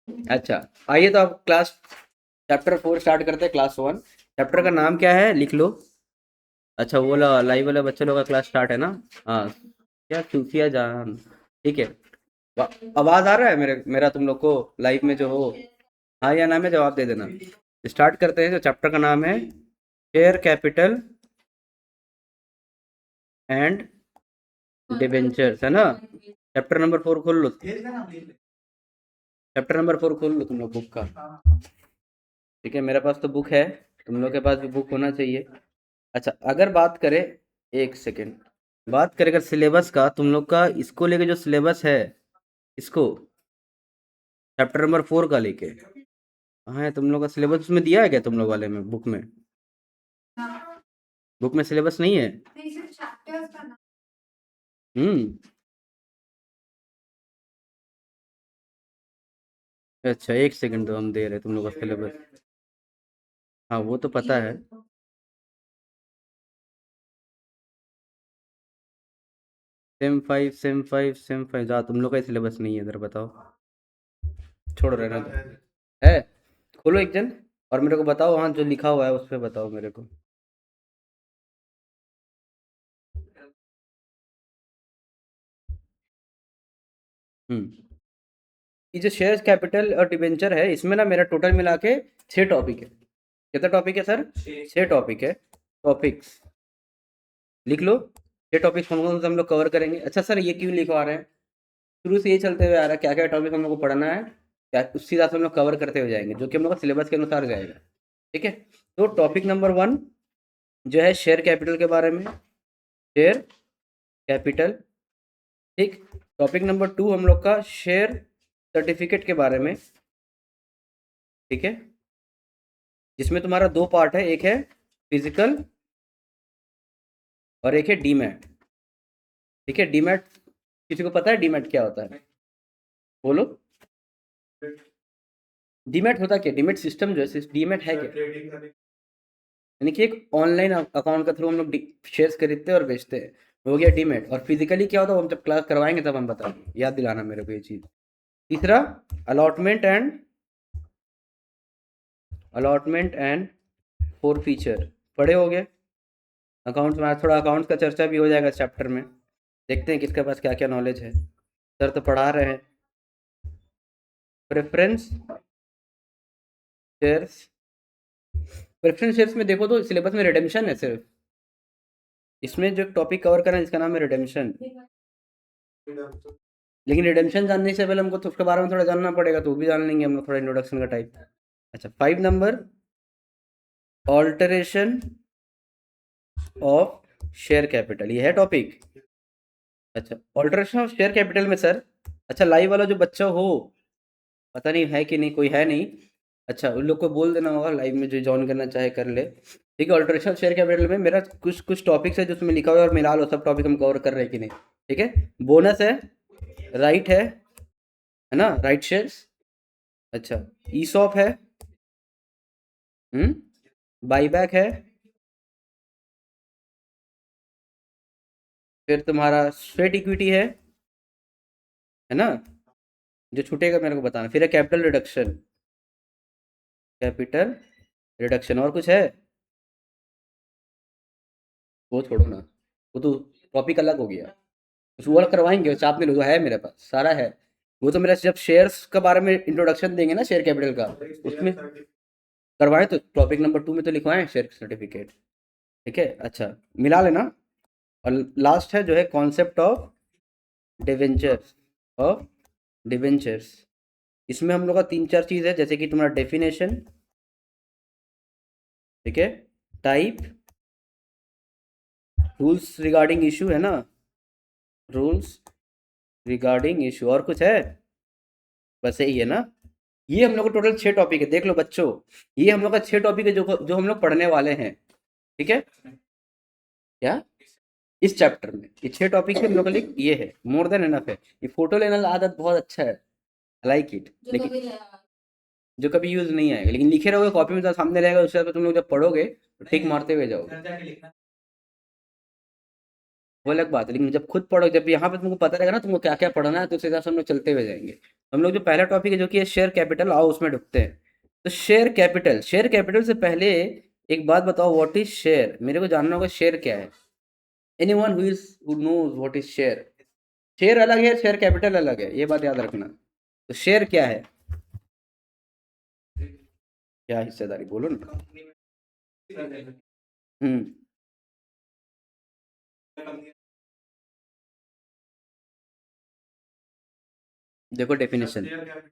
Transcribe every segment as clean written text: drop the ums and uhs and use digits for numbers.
अच्छा, आइए तो आप क्लास चैप्टर 4 स्टार्ट करते हैं, क्लास 1। चैप्टर का नाम क्या है, लिख लो। अच्छा, वो वाला लाइव वाला बच्चे लोग का क्लास स्टार्ट है ना। हाँ, क्या सूफिया जान। ठीक है। आवाज आ रहा है मेरा तुम लोग को, लाइव में जो हो। हाँ या ना में जवाब दे देना। स्टार्ट करते हैं। जो चैप्टर का नाम है शेयर कैपिटल एंड डिबेंचर्स, है ना। चैप्टर नंबर 4 खोल लो। चैप्टर नंबर 4 खोल लो तुम लोग बुक का। ठीक है, मेरे पास तो बुक है, तुम लोग के पास भी बुक होना चाहिए। अच्छा, अगर बात करें, एक सेकेंड, बात करें अगर सिलेबस का, तुम लोग का इसको लेके जो सिलेबस है, इसको चैप्टर नंबर 4 का लेके, हाँ तुम लोग का सिलेबस उसमें दिया है क्या, तुम लोग वाले में बुक में? बुक में सिलेबस नहीं है। हम्म। अच्छा, एक सेकंड तो हम दे रहे हैं तुम लोग का सिलेबस। हाँ वो तो पता है। सेम 5 जा, तुम लोग का सिलेबस नहीं है इधर, बताओ। छोड़ रहना दो। है, खोलो एक जन और मेरे को बताओ, वहाँ जो लिखा हुआ है उस पे बताओ मेरे को। हम्म। ये जो शेयर कैपिटल और डिबेंचर है, इसमें ना मेरा टोटल मिला के 6 टॉपिक है। कितना टॉपिक है सर? 6 टॉपिक है। टॉपिक्स लिख लो। 6 टॉपिक्स कौन कौन से हम लोग कवर करेंगे। अच्छा सर, ये क्यों लिखवा रहे हैं? शुरू से ये चलते हुए आ रहा है, क्या क्या टॉपिक हम लोग को पढ़ना है, क्या उसी हिसाब से हम लोग कवर करते हुए जाएंगे, जो कि हम लोग का सिलेबस के अनुसार जाएगा। ठीक है। तो टॉपिक नंबर 1 जो है शेयर कैपिटल के बारे में, शेयर कैपिटल। ठीक। टॉपिक नंबर 2 हम लोग का शेयर सर्टिफिकेट के बारे में। ठीक है। जिसमें तुम्हारा 2 पार्ट है, एक है फिजिकल और एक है डीमैट। ठीक है। डीमैट किसी को पता है डीमैट क्या होता है? बोलो। डीमैट होता क्या? डीमैट सिस्टम जो है, डीमैट है क्या? यानी कि एक ऑनलाइन अकाउंट के थ्रू हम लोग शेयर्स खरीदते हैं और बेचते हैं, हो गया डीमैट। और फिजिकली क्या होता है, वो हम जब क्लास करवाएंगे तब हम बताएंगे, याद दिलाना मेरे को ये चीज़। तीसरा, allotment and allotment and four feature पढ़े हो गए। अकाउंट्स में आज थोड़ा अकाउंट्स का चर्चा भी हो जाएगा इस चैप्टर में। देखते हैं किसके पास क्या क्या नॉलेज है। सर तो पढ़ा रहे हैं। Preference shares. प्रेफरेंस शेयर्स में देखो तो सिलेबस में रिडेम्पशन है सिर्फ। इसमें जो टॉपिक कवर करना है जिसका नाम है रिडेम्पशन। लेकिन रिडेम्पशन जानने से पहले हमको तो उसके बारे में थोड़ा जानना पड़ेगा, तो वो भी जान लेंगे हम लोग, थोड़ा इंट्रोडक्शन का टाइप। अच्छा, 5 number, alteration of share capital, ये है टॉपिक। अच्छा, ऑल्टरेशन ऑफ शेयर कैपिटल में सर, अच्छा लाइव वाला जो बच्चा हो, पता नहीं है कि नहीं, कोई है नहीं। अच्छा, उन लोग को बोल देना होगा लाइव में, जो ज्वाइन करना चाहे कर ले। ठीक है। ऑल्टरेशन शेयर कैपिटल में मेरा कुछ कुछ टॉपिक्स है जो उसमें लिखा हुआ है, और मिला लो सब टॉपिक हम कवर कर रहे हैं कि नहीं। ठीक है। बोनस है, राइट है ना, राइट शेयर्स। अच्छा, ईसॉप है। बाईबैक है। फिर तुम्हारा स्वेट इक्विटी है ना, जो छूटेगा मेरे को बताना। फिर है कैपिटल रिडक्शन, कैपिटल रिडक्शन। और कुछ है? वो छोड़ो ना, वो तो टॉपिक अलग हो गया। उस वर्ड करवाएंगे, चाप में लो, है मेरे पास सारा है। वो तो मेरा जब शेयर्स के बारे में इंट्रोडक्शन देंगे ना शेयर कैपिटल का, उसमें करवाएं तो टॉपिक नंबर 2 में तो लिखवाएं शेयर सर्टिफिकेट। ठीक है। अच्छा, मिला लेना। और लास्ट है जो है concept of debentures, of debentures. इसमें हम लोग का 3 4 चीज़ है, जैसे कि तुम्हारा डेफिनेशन। ठीक है। टाइप, रूल्स रिगार्डिंग इशू, है ना, रूल्स रिगार्डिंग इशू। और कुछ है? बस यही है ना। ये हम लोग को टोटल 6 टॉपिक है, देख लो बच्चों। ये हम लोग का 6 टॉपिक है जो जो हम लोग पढ़ने वाले हैं। ठीक है। क्या? इस चैप्टर में ये 6 टॉपिक है हम लोग के लिए, ये है मोर देन एनफ है। ये फोटो लेने वाला आदत बहुत अच्छा है, लाइक इट। लेकिन जो कभी यूज नहीं आएगा, लेकिन लिखे रहोगे कॉपी में तो सामने रहेगा, उसके बाद तुम लोग जब पढ़ोगे तो टिक मारते हुए जाओगे, वो अलग बात है। लेकिन जब खुद पढ़ो, जब यहाँ पे तुमको पता रहेगा ना तुमको क्या क्या पढ़ना है, तो उस हिसाब से हम लोग चलते हुए जाएंगे। हम लोग जो पहला टॉपिक है जो कि है शेयर कैपिटल, आओ उसमें ढुकते हैं। तो शेयर कैपिटल, शेयर कैपिटल से पहले एक बात बताओ, व्हाट इज शेयर? मेरे को जानना होगा शेयर क्या है। Anyone who knows what is share? Share अलग है, शेयर कैपिटल अलग है, ये बात याद रखना। तो शेयर क्या है? क्या हिस्सेदारी, बोलो ना। हम्म। देखो डेफिनेशन, शेयर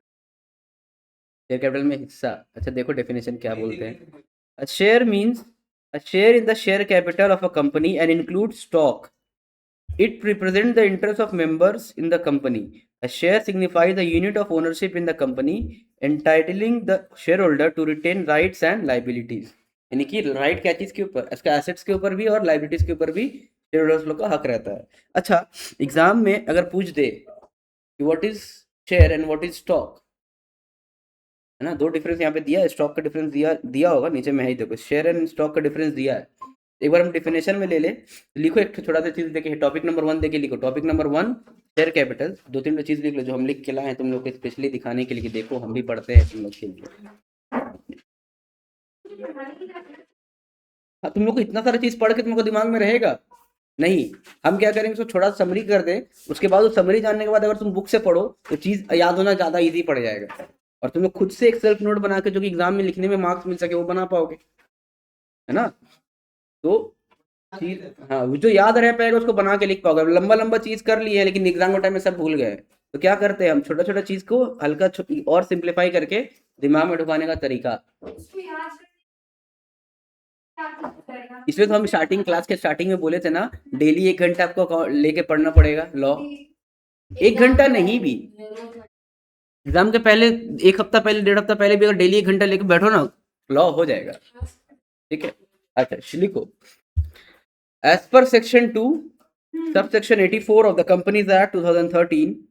कैपिटल में हिस्सा। अच्छा देखो डेफिनेशन क्या बोलते हैं। A share means a share in the share capital of a company and include stock. It represents the interests of members in the company. A share signifies the unit of ownership in the company, entitling the shareholder to retain rights and liabilities. यानी कि right क्या चीज के ऊपर, इसका assets के ऊपर भी और लाइबिलिटीज के ऊपर भी शेयर होल्डर्स लोग का हक रहता है। अच्छा, एग्जाम में अगर पूछ दे कि what is share and what is stock, है ना, दो डिफरेंस यहाँ पे दिया है, स्टॉक का डिफरेंस दिया दिया होगा नीचे में, ही देखो शेयर एंड स्टॉक का डिफरेंस दिया है। एक बार हम डेफिनेशन में ले ले, लिखो एक छोटा सा चीज देखे, टॉपिक नंबर 1 देके लिखो, टॉपिक नंबर 1 शेयर कैपिटल, दो तीन चीज लिख लो जो हम लिख के लाए हैं तुम लोग को स्पेशली दिखाने के लिए कि देखो हम भी पढ़ते हैं तुम लोग के लिए। हाँ, तुम लोग को इतना सारा चीज पढ़ के तुमको दिमाग में रहेगा नहीं। हम क्या करेंगे, उसको थोड़ा समरी कर दे, उसके बाद उस समरी जानने के बाद अगर तुम बुक से पढ़ो तो चीज याद होना ज्यादा इजी पड़ जाएगा, और तुम लोग खुद से एक सेल्फ नोट बना के जो कि एग्जाम में लिखने में मार्क्स मिल सके वो बना पाओगे, है ना। तो चीज, हाँ, वो जो याद रह पाएगा उसको बना के लिख पाओगे। अब लंबा लंबा चीज कर ली है लेकिन एग्जाम के टाइम में सब भूल गए, तो क्या करते हैं हम, छोटा छोटा चीज को हल्का और सिंप्लीफाई करके दिमाग में ढुकाने का तरीका। इसलिए तो हम स्टार्टिंग क्लास के स्टार्टिंग में बोले थे ना, डेली 1 घंटा आपको लेके पढ़ना पड़ेगा लॉ। 1 घंटा नहीं भी, एग्जाम के पहले 1 हफ्ता पहले, 1.5 हफ्ता पहले भी अगर डेली 1 घंटा लेके बैठो ना, लॉ हो जाएगा। ठीक है। अच्छा लिखो, as per section 2 subsection 84 of the Companies Act 2013,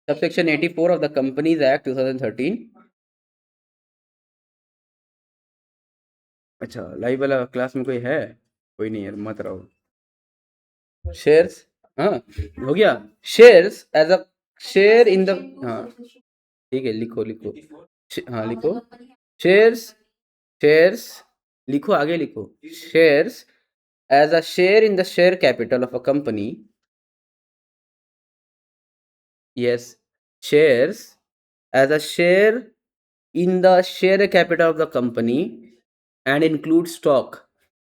subsection 84 of the Companies Act 2013। अच्छा, लाइव वाला क्लास में कोई है? कोई नहीं है, मत रहो। शेयर्स, हाँ हो गया। Shares as a share in the, हाँ ठीक है, लिखो लिखो, हाँ लिखो, शेयर्स, शेयर्स लिखो, आगे लिखो, shares as a share in the share capital of a company. Yes, shares as a share in the share capital of the company and include stock।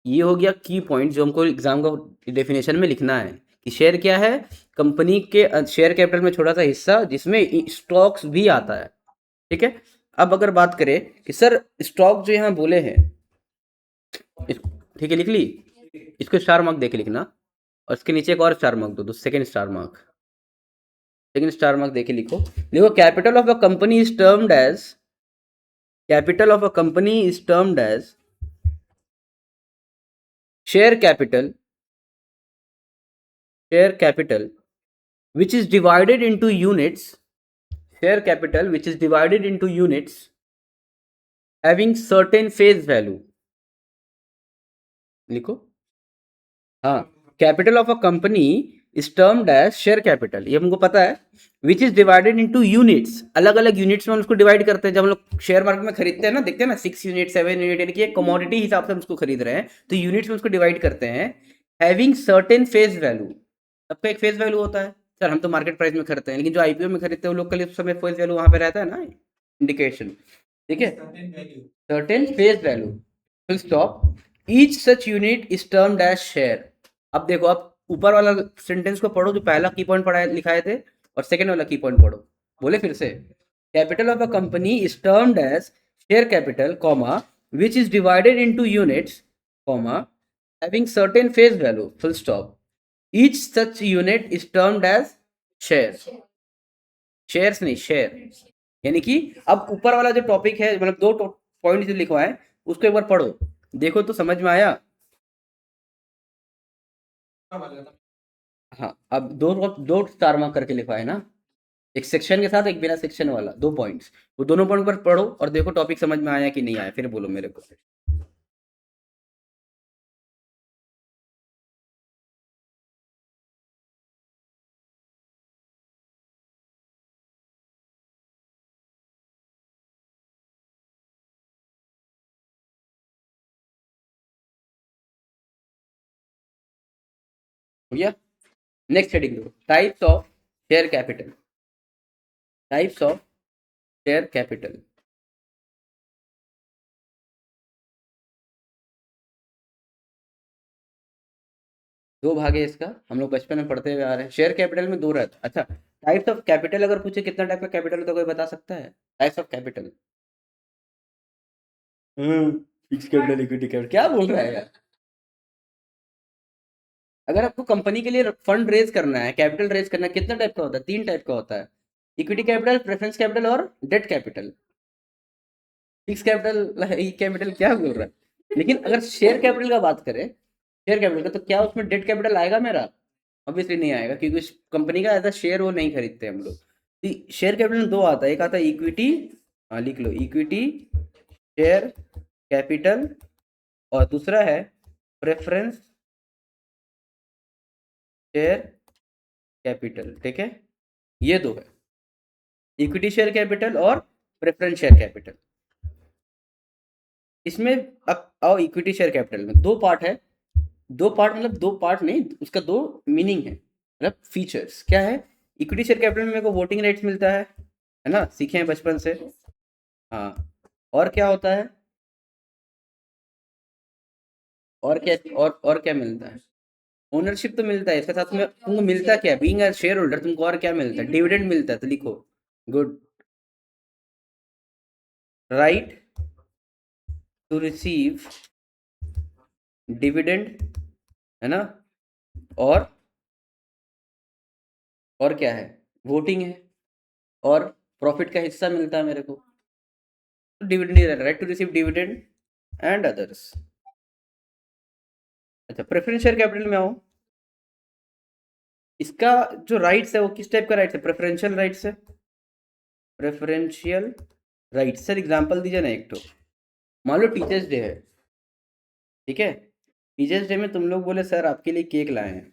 ये हो गया की पॉइंट जो हमको एग्जाम का डेफिनेशन में लिखना है कि शेयर क्या है, कंपनी के शेयर कैपिटल में छोटा सा हिस्सा जिसमें स्टॉक्स भी आता है। ठीक है। अब अगर बात करें कि सर स्टॉक जो यहाँ बोले हैं, ठीक है लिख ली, इसको स्टार मार्क देके लिखना, और इसके नीचे एक और स्टार मार्क दो, second star mark, second star mark देके लिखो। देखो, capital of a company is termed as, capital of a company is termed as share capital, share capital which is divided into units, share capital which is divided into units having certain face value। लिखो, हाँ, capital of a company is termed as share capital, ये हमको पता है, which is divided into units, अलग अलग units में हम उसको डिवाइड करते हैं। जब हम लोग शेयर मार्केट में खरीदते हैं ना, देखते हैं ना 6 यूनिट 7 यूनिट, यानी कि एक कमोडिटी हिसाब से हम उसको खरीद रहे हैं, तो यूनिट्स में उसको डिवाइड करते हैं, हैविंग सर्टेन फेस वैल्यू। सबका एक फेस वैल्यू होता है। सर हम तो मार्केट प्राइस में खरीदते हैं, लेकिन जो आईपीओ में खरीदते हैं वो लोग के लिए उस समय फेस वैल्यू वहां पे रहता है ना, इंडिकेशन। ठीक है, certain face value, full stop. Each such unit is termed as share. अब देखो, अब ऊपर वाला सेंटेंस को पढ़ो, जो पहला की पॉइंट पढ़ा लिखाए थे, और सेकंड वाला की पॉइंट पढ़ो। बोले फिर से, capital of a company is termed as share capital, comma, which is divided into units, comma, having certain face value, full stop. Each such unit is termed as share, shares नहीं share. यानी कि अब ऊपर वाला जो topic है, मतलब दो पॉइंट जो लिखवाए है, उसको एक बार पढ़ो, देखो तो समझ में आया। हाँ, अब दो दो स्टार मार्क करके लिखा है ना, एक सेक्शन के साथ एक बिना सेक्शन वाला, 2 पॉइंट्स, वो दोनों पॉइंट पर पढ़ो और देखो टॉपिक समझ में आया कि नहीं आया, फिर बोलो मेरे को। हो गया। नेक्स्ट हेडिंग दो, types of share capital. Types of share capital. दो भाग है इसका, हम लोग बचपन में पढ़ते हुए आ रहे हैं। शेयर कैपिटल में दो रहता। अच्छा, टाइप्स ऑफ कैपिटल अगर पूछे कितना टाइप का कैपिटल होता है, कोई बता सकता है? Types of capital. Fix capital, equity capital, क्या बोल रहा है यार? अगर आपको कंपनी के लिए फंड रेज करना है, कैपिटल रेज करना है, कितना टाइप का होता है? तीन टाइप का होता है, इक्विटी कैपिटल, प्रेफरेंस कैपिटल और debt capital. Fix capital, E capital, क्या बोल रहा है? लेकिन अगर शेयर कैपिटल का बात करें, शेयर कैपिटल का, तो क्या उसमें डेट कैपिटल आएगा मेरा? ऑब्वियसली नहीं आएगा, क्योंकि उस कंपनी का एज अ शेयर वो नहीं खरीदते हम लोग। शेयर कैपिटल में दो आता है, एक आता है इक्विटी, हाँ लिख लो, इक्विटी शेयर कैपिटल, और दूसरा है प्रेफरेंस शेयर कैपिटल। ठीक है, ये दो है, इक्विटी शेयर कैपिटल और प्रेफरेंस शेयर कैपिटल। इसमें अब आओ, इक्विटी शेयर कैपिटल में दो पार्ट है। दो पार्ट मतलब दो पार्ट नहीं, उसका दो मीनिंग है, मतलब फीचर्स क्या है। इक्विटी शेयर कैपिटल में मेरे को वोटिंग राइट्स मिलता है ना, सीखे हैं बचपन से। हाँ, और क्या होता है? और क्या, और क्या मिलता है? ओनरशिप तो मिलता है, इसके साथ में तुमको मिलता क्या है? बीइंग अ शेयर होल्डर तुमको और क्या मिलता है? डिविडेंड मिलता है, तो लिखो good, right to receive dividend, है ना, और क्या है? वोटिंग है, और प्रॉफिट का हिस्सा मिलता है मेरे को, डिविडेंड ही रहता है, right to receive dividend and others. अच्छा, प्रेफरेंस शेयर कैपिटल में आओ। इसका जो राइट्स है वो किस टाइप का राइट्स है? प्रेफरेंशियल राइट्स है, प्रेफरेंशियल राइट। सर एग्जांपल दीजिए ना एक तो। मान लो टीचर्स डे है, ठीक है, टीचर्स डे में तुम लोग बोले सर आपके लिए केक लाए हैं,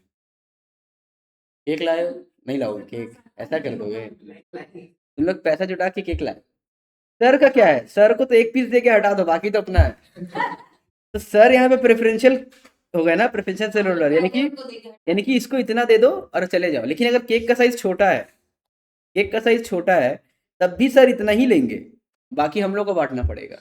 केक लाए हो? नहीं लाओगे केक, ऐसा कर दोगे? तुम लोग पैसा जुटा के केक लाए, सर का क्या है? सर को तो एक पीस दे के हटा दो, बाकी तो अपना है। तो सर यहाँ पे प्रेफरेंशियल हो गया ना, प्रेफरेंशियल शेयर होल्डर, यानी कि इसको इतना दे दो और चले जाओ। लेकिन अगर केक का साइज छोटा है, केक का साइज छोटा है, तब भी सर इतना ही लेंगे, बाकी हम लोग को बांटना पड़ेगा।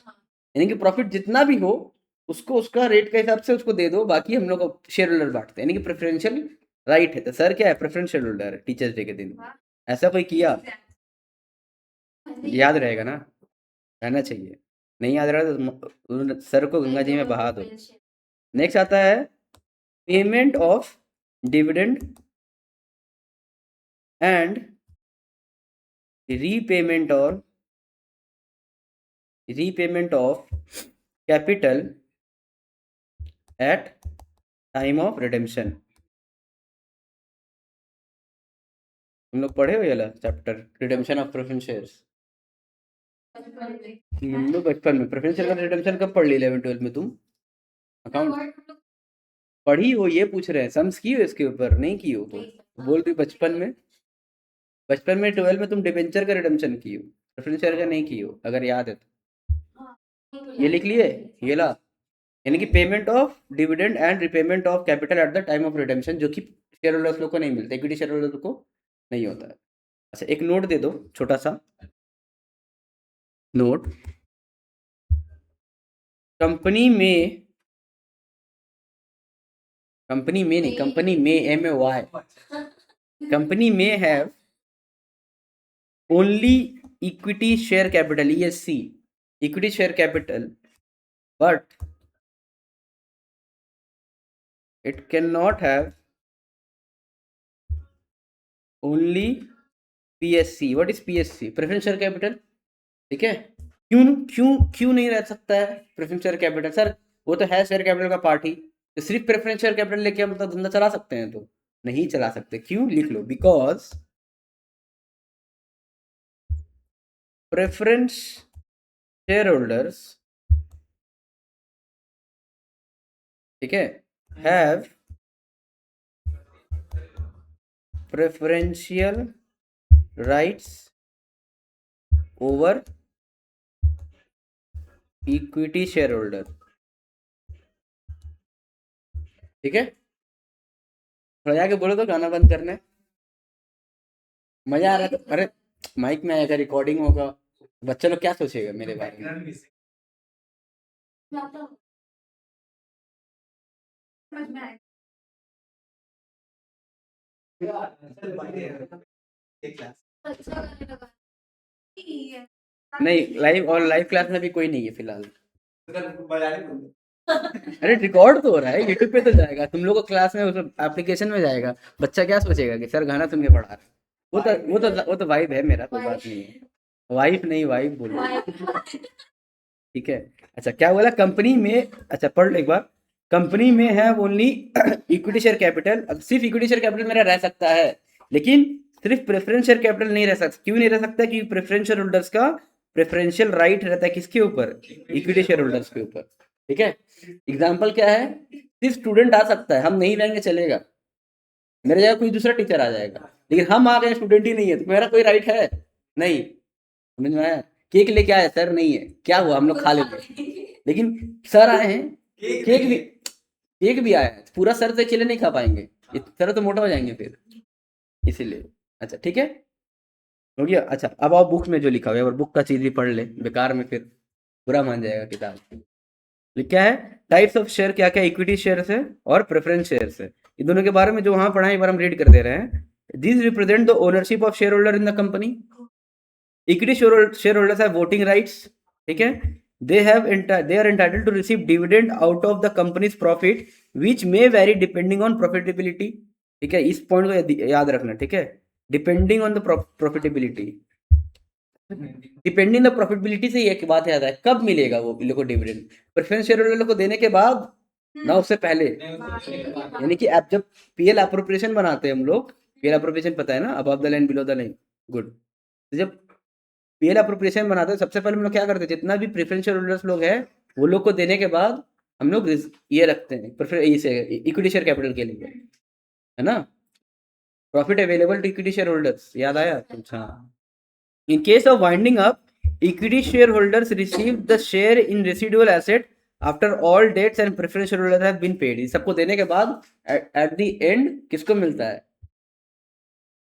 यानी कि प्रॉफिट जितना भी हो, उसको उसका रेट के हिसाब से उसको दे दो, बाकी हम लोग को शेयर होल्डर बांटते हैं, यानी कि प्रेफरेंशियल राइट है। तो सर क्या है? प्रेफरेंस शेयर होल्डर है टीचर्स डे के दिन। ऐसा कोई किया, याद रहेगा ना, रहना चाहिए। नहीं याद रहा तो सर को गंगा जी में बहा दो। नेक्स्ट आता है payment of dividend and repayment of capital at time of redemption. तुम लोग पढ़े हो ये वाला chapter, redemption of preference shares? हम लोग बचपन में प्रेफरेंस शेयर का रिडेम्पशन कब पढ़ ली? 11 12 में तुम अकाउंट पढ़ी हो? ये पूछ रहे हैं, सम्स की हो इसके ऊपर? नहीं की हो तो बोल रही बचपन में। बचपन में 12 में तुम डिबेंचर का रिडेम्पशन की हो, प्रेफरेंस शेयर का नहीं की हो, अगर याद है तो। ये लिख लिए, ये ला, यानी कि payment of dividend and repayment of capital at the time of redemption, जो कि शेयर होल्डर्स लोग को नहीं मिलता, इक्विटी शेयर होल्डर को नहीं होता है। अच्छा, एक नोट दे दो छोटा सा नोट, कंपनी में, कंपनी में नहीं, कंपनी में, MAY, कंपनी में have only equity share capital, ESC, equity share capital, but it cannot have only PSC। what is PSC? Preference share capital. ठीक है, क्यों क्यों क्यों नहीं रह सकता है प्रेफरेंस शेयर कैपिटल? सर वो तो है शेयर कैपिटल का पार्ट ही, तो सिर्फ प्रेफरेंस शेयर कैपिटल लेके हम तो धंधा चला सकते हैं? तो नहीं चला सकते। क्यों? लिख लो, बिकॉज प्रेफरेंस शेयर होल्डर्स, ठीक है, have preferential rights over equity share holder. ठीक है, थोड़ा जाके बोलो तो गाना बंद करने। मजा आ रहा था। अरे माइक में आएगा, रिकॉर्डिंग होगा, बच्चे लोग क्या सोचेगा मेरे बारे में। नहीं, लाइव और लाइव क्लास में भी कोई नहीं है फिलहाल। अरे रिकॉर्ड तो हो रहा है, यूट्यूब पे तो जाएगा, तुम लोग को क्लास में उस एप्लीकेशन में जाएगा। बच्चा क्या सोचेगा कि सर गाना सुन के पढ़ा रहे हैं। वो तो वाइब है, मेरा कोई बात नहीं है। वाइफ नहीं, वाइब बोलो। ठीक है। अच्छा क्या बोला कंपनी में, अच्छा पढ़ लो एक बार। कंपनी में है ओनली इक्विटी शेयर कैपिटल, सिर्फ इक्विटी शेयर कैपिटल मेरा रह सकता है, लेकिन सिर्फ प्रेफरेंस शेयर कैपिटल नहीं रह सकता। क्यों नहीं रह सकता? क्योंकि प्रेफरेंस शेयर होल्डर्स का प्रेफरेंशियल राइट रहता है किसके ऊपर? इक्विटी शेयर होल्डर्स के ऊपर। ठीक है। एग्जाम्पल क्या है? सिर्फ स्टूडेंट आ सकता है, हम नहीं रहेंगे चलेगा, मेरे जगह कोई दूसरा टीचर आ जाएगा, लेकिन हम आ गए स्टूडेंट ही नहीं है तो मेरा कोई राइट है नहीं। समझ में आया? केक लेके आए सर, नहीं है, क्या हुआ, हम लोग खा लेते, लेकिन सर आए हैं, केक भी आया है, पूरा सर तो अकेले नहीं खा पाएंगे, सर तो मोटा हो जाएंगे फिर, इसीलिए। अच्छा ठीक है, हो गया। अच्छा अब आओ बुक में जो लिखा हुआ है, और बुक का चीज भी पढ़ ले, बेकार में फिर बुरा मान जाएगा किताब। ये क्या है? टाइप्स ऑफ शेयर क्या क्या, इक्विटी शेयर्स है और प्रेफरेंस शेयर्स है। ये दोनों के बारे में जो वहां पढ़ा है एक बार हम रीड कर दे रहे हैं। This represent the ownership of shareholder in the company. Equity shareholders have voting rights. ठीक है। They are entitled to receive dividend out of the company's profit which may vary depending on profitability। ठीक है, इस point को याद रखना। ठीक है, depending on the profitability. Depending the profitability से एक बात याद है, कब मिलेगा वो लोग को डिविडेंड? प्रेफरेंस शेयर होल्डर को देने के बाद ना, उससे पहले। यानी कि आप जब पीएल अप्रोप्रिएशन बनाते हैं हम लोग, पीएल अप्रोप्रिएशन पता है ना, above the line below the line. Good. तो जब पीएल अप्रोप्रिएशन बनाते हैं सबसे पहले हम लोग क्या करते हैं, जितना भी प्रेफरेंस शेयर होल्डर्स लोग हैं वो लोग को देने के बाद हम लोग ये रखते हैं इक्विटी शेयर कैपिटल के लिए, है ना। Profit available to equity shareholders, याद आया? अच्छा। In case of winding up, equity shareholders receive the share in residual asset after all debts and preference shareholders have been paid। इस सबको देने के बाद at the end किसको मिलता है?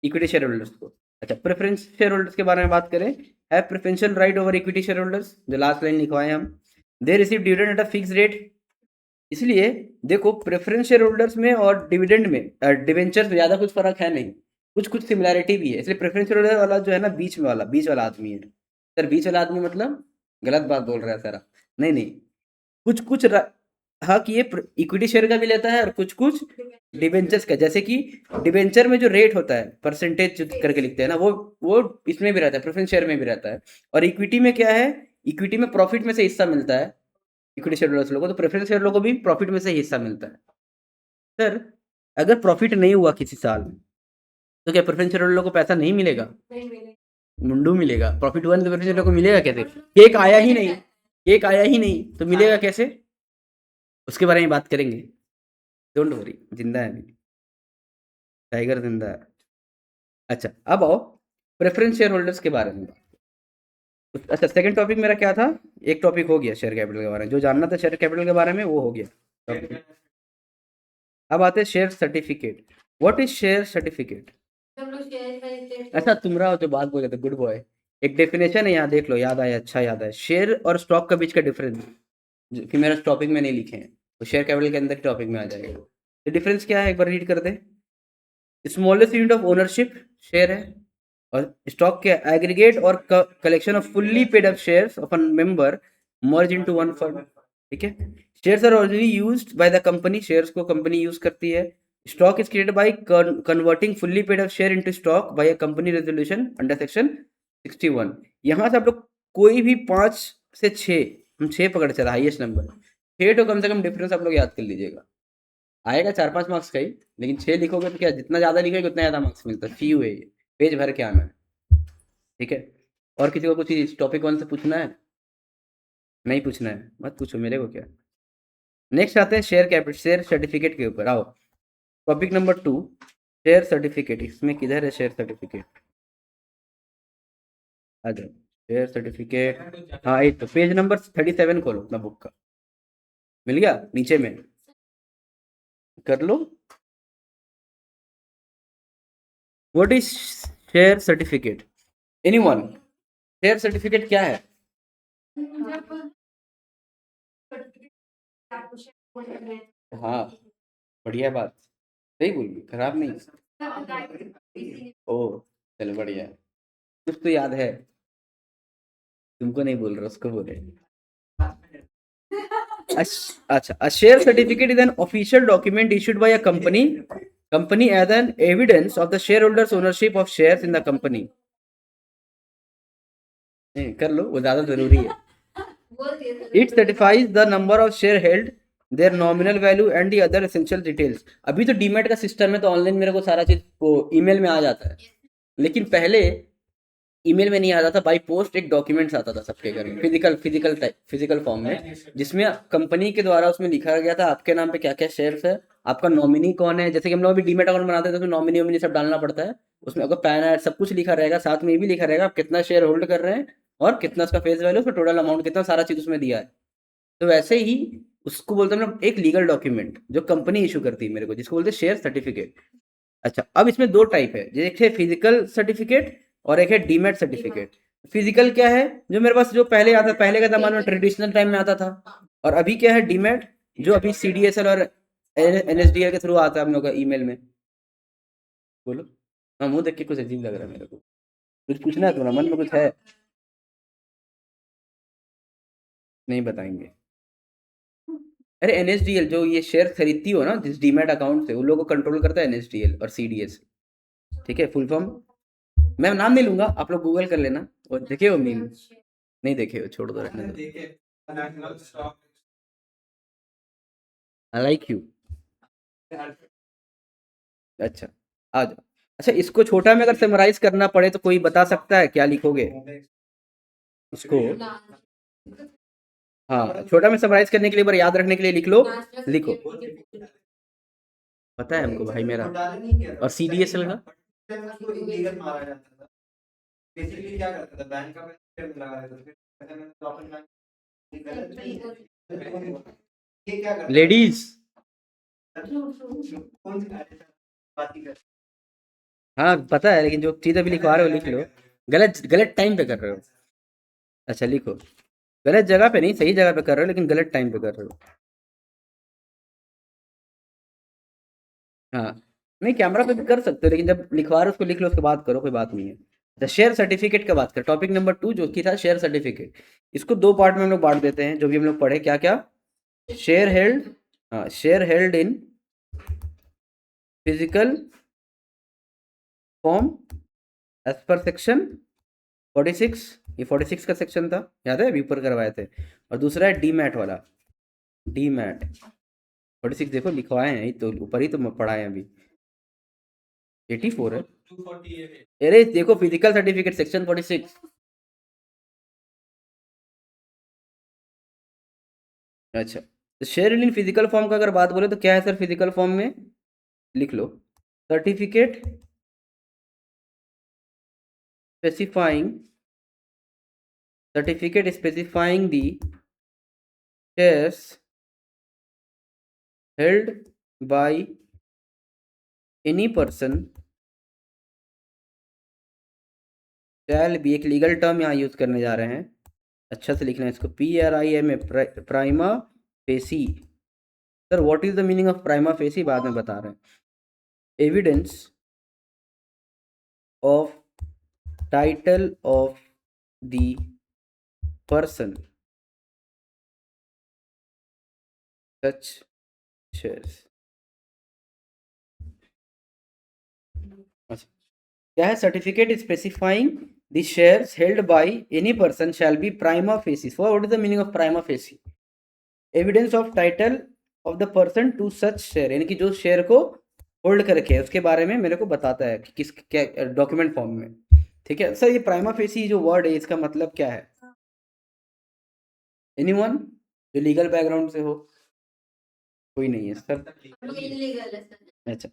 इक्विटी शेयर होल्डर्स को। अच्छा प्रेफरेंस शेयर होल्डर्स के बारे में बात करें, have preferential right over equity share holders, जो लास्ट लाइन लिखवाए हम। They receive dividend at a fix rate. इसलिए देखो प्रेफरेंस शेयर होल्डर्स में और डिविडेंड में, डिवेंचर में ज्यादा कुछ फर्क है नहीं, कुछ कुछ सिमिलैरिटी भी है। इसलिए प्रेफरेंस शेयर होल्डर वाला जो है ना, बीच वाला आदमी है। सर बीच वाला आदमी मतलब गलत बात बोल रहा है सर आप। नहीं नहीं, कुछ कुछ हक ये इक्विटी शेयर का भी लेता है और कुछ कुछ डिबेंचर्स का। जैसे कि डिबेंचर में जो रेट होता है, परसेंटेज करके लिखते हैं ना, वो इसमें भी रहता है, प्रेफरेंस शेयर में भी रहता है। और इक्विटी में क्या है? इक्विटी में प्रॉफिट में से हिस्सा मिलता है इक्विटी शेयर होल्डर्स लोगों को, तो प्रेफरेंस शेयर लोगों को भी प्रॉफिट में से हिस्सा मिलता है। सर अगर प्रॉफिट नहीं हुआ किसी साल, तो क्या प्रेफरेंस शेयर होल्डर को पैसा नहीं मिलेगा? मुंडू मिलेगा। प्रॉफिट हुआ नहीं तो प्रेफरेंस शेयर को मिलेगा कैसे? केक आया ही नहीं, केक आया ही नहीं तो मिलेगा कैसे? उसके बारे में बात करेंगे, डोंट वरी, जिंदा है अभी, टाइगर जिंदा है। अच्छा अब आओ प्रेफरेंस शेयर होल्डर्स के बारे में। अच्छा सेकंड टॉपिक मेरा क्या था? एक टॉपिक हो गया शेयर कैपिटल के बारे में, जो जानना था शेयर कैपिटल के बारे में वो हो गया। अब आते हैं share certificate. What is share certificate? अच्छा तुम रहा हो तो बात बोले तो गुड बॉय। एक डेफिनेशन है यहाँ देख लो, याद आया, अच्छा याद आया। शेयर और स्टॉक के बीच का डिफरेंस, कि मेरा टॉपिक में नहीं लिखे हैं, तो शेयर कैपिटल के अंदर टॉपिक में आ जाएगा। तो डिफरेंस क्या है एक बार रीड कर दे। Smallest unit of ownership share है, और स्टॉक के एग्रीगेट और collection of fully paid up shares of an member merge into one fund. ठीक है। Shares are originally used by the company, shares को कंपनी यूज करती है। Stock is created by converting fully paid up share into stock by a company resolution under section 61। यहाँ से आप लोग कोई भी 5 से 6, हम 6 पकड़ चला हाईएस्ट नंबर, 6 तो कम से कम डिफरेंस आप लोग याद कर लीजिएगा। आएगा 4-5 मार्क्स का ही, लेकिन 6 लिखोगे तो क्या, जितना ज़्यादा लिखोगे उतना ज़्यादा मार्क्स मिलता है। फ्यू है ये, पेज भर के आना है। ठीक है। और किसी को कुछ इस टॉपिक 1 से पूछना है? नहीं पूछना है, मत पूछो, मेरे को क्या। नेक्स्ट आते हैं शेयर कैपिटल, शेयर सर्टिफिकेट के ऊपर। आओ टॉपिक नंबर 2, शेयर सर्टिफिकेट। इसमें किधर है शेयर सर्टिफिकेट? आ जाओ शेयर सर्टिफिकेट। हाँ एक तो पेज नंबर 37 खोलो अपना बुक का, मिल गया नीचे में, कर लो। What is share certificate? Anyone? Share certificate क्या है? हाँ, बढ़िया बात, सही बोली, खराब नहीं। ओ, चलो बढ़िया है। कुछ तो याद है, तुमको नहीं बोल रहा, उसको बोले। अच्छा, a share certificate is an official document issued by a company as an evidence of the shareholders ownership of shares in the company. कर लो, वो ज्यादा जरूरी है। It certifies the number of share held, their nominal value and the other essential details. अभी तो demat का system है, तो ऑनलाइन मेरे को सारा चीज वो ईमेल में आ जाता है, लेकिन पहले ईमेल में नहीं आता था, बाई पोस्ट एक डॉक्यूमेंट्स आता था सबके घर में, फिजिकल फॉर्म में, जिसमें कंपनी के द्वारा उसमें लिखा गया था आपके नाम पे क्या क्या शेयर्स है, आपका नॉमिनी कौन है। जैसे कि हम लोग अभी डीमेट अकाउंट बनाते हैं तो उसमें नॉमिनी वॉमिनी सब डालना पड़ता है, उसमें आपका पैन ऐड सब कुछ लिखा रहेगा, साथ में ये भी लिखा रहेगा आप कितना शेयर होल्ड कर रहे हैं और कितना उसका फेस वैल्यू, उसका टोटल अमाउंट कितना, सारा चीज उसमें दिया है। तो वैसे ही उसको बोलते हैं हम लोग एक लीगल डॉक्यूमेंट जो कंपनी इशू करती है मेरे को, जिसको बोलते हैं शेयर सर्टिफिकेट। अच्छा, अब इसमें दो टाइप है, एक है फिजिकल सर्टिफिकेट और एक है डीमेट सर्टिफिकेट। फिजिकल क्या है, जो मेरे पास जो पहले आता, पहले के जमाने में ट्रेडिशनल टाइम में आता था। और अभी क्या है डीमेट, जो अभी सीडीएसएल और एनएसडीएल के थ्रू आता है हम लोग का ईमेल में। बोलो। हाँ, मुंह देख के कुछ अजीब लग रहा है मेरे को, कुछ पूछना है तुम्हारा मन में कुछ है? नहीं बताएंगे। अरे एनएसडीएल जो ये शेयर खरीदती हो ना जिस डीमेट अकाउंट से, उन लोगों को कंट्रोल करता है एनएसडीएल और सीडीएस। ठीक है, फुल फॉर्म मैं नाम नहीं लूंगा, आप लोग गूगल कर लेना और देखे हो मीम। नहीं देखे हो, छोड़ दो, रहने दो। I like you. अच्छा, आ जाओ। अच्छा, इसको छोटा में अगर समराइज करना पड़े तो कोई बता सकता है क्या लिखोगे इसको? हाँ, छोटा में समराइज करने के लिए, बार याद रखने के लिए लिख लो। लिखो, पता है हमको भाई मेरा। और सीडीएसएल का बेसिकली क्या करता था, बैंक का पैसा लगा देता था, फिर ऐसे में वापस बैंक गलत नहीं है, ये क्या करता लेडीज। कौन सी बात ही कर। हाँ पता है, लेकिन जो चीज अभी लिखवा रहे हो लिख लो। गलत गलत टाइम पे कर रहे हो। अच्छा लिखो, गलत जगह पे नहीं, सही जगह पे कर रहे हो, लेकिन गलत टाइम पे कर रहे हो। हाँ, नहीं कैमरा पे भी कर सकते हो, लेकिन जब लिखवा रहे हो उसको लिख लो, उसके बाद करो, कोई बात नहीं है। द शेयर सर्टिफिकेट का बात कर, टॉपिक नंबर 2 जो कि था शेयर सर्टिफिकेट। इसको दो पार्ट में हम लोग बांट देते हैं, जो भी हम लोग पढ़े क्या क्या। शेयर हेल्ड, हाँ share held in physical form as per section 46, ये 46 का सेक्शन था, याद है अभी ऊपर करवाए थे। और दूसरा है डीमैट वाला, डीमैट 46 देखो लिखवाए हैं, ये तो ऊपर ही तो पढ़ाए हैं अभी। 84 है, अरे देखो फिजिकल सर्टिफिकेट सेक्शन 46। अच्छा, तो शेयर इन फिजिकल फॉर्म का अगर बात बोले तो क्या है सर फिजिकल फॉर्म में? लिख लो, certificate specifying, certificate specifying the shares held by any person shall be, एक लीगल टर्म यहाँ यूज करने जा रहे हैं, अच्छा से लिखना है इसको, PRIMA, prima facie. Sir what is the meaning of prima facie बाद में बता रहे हैं। Evidence of title of the person such shares. अच्छा, क्या है, certificate specifying the shares held by any person shall be prima facie. For what is the meaning of prima facie? Evidence of title of the person to such share, यानी कि जो share को hold करके है उसके बारे में मेरे को बताता है कि किस क्या डॉक्यूमेंट फॉर्म में। ठीक है सर, ये प्राइमा फेसी जो वर्ड है इसका मतलब क्या है? एनीवन जो लीगल बैकग्राउंड से हो? कोई नहीं है सर। अच्छा,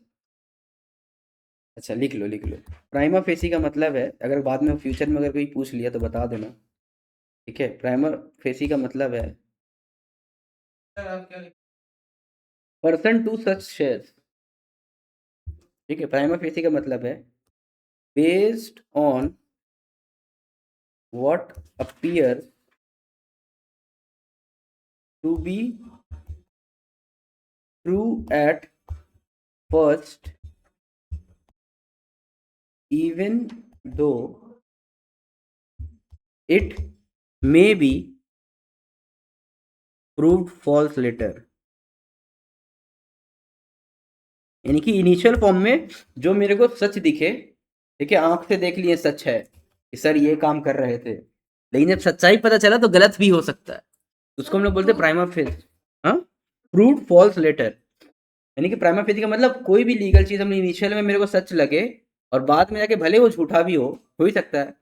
अच्छा लिख लो लिख लो। प्राइमा फेसी का मतलब है, अगर बाद में फ्यूचर में अगर कोई पूछ लिया तो बता देना। ठीक है, प्राइमा फेसी का मतलब है पर्सन टू सच शेयर। ठीक है, प्राइमा फेसी का मतलब है based on what appears to be true at first, even though it may be proved false later। यानी कि इनिशियल फॉर्म में जो मेरे को सच दिखे, ठीक है, आंख से देख लिए सच है कि सर ये काम कर रहे थे, लेकिन जब सच्चाई पता चला तो गलत भी हो सकता है, उसको हम लोग बोलते हैं प्राइमा फेस, हाँ, प्रूव्ड फॉल्स लेटर। यानी कि प्राइमा फेसी का मतलब कोई भी लीगल चीज हमने इनिशियल में मेरे को सच लगे और बाद में जाके भले वो झूठा भी हो ही सकता है,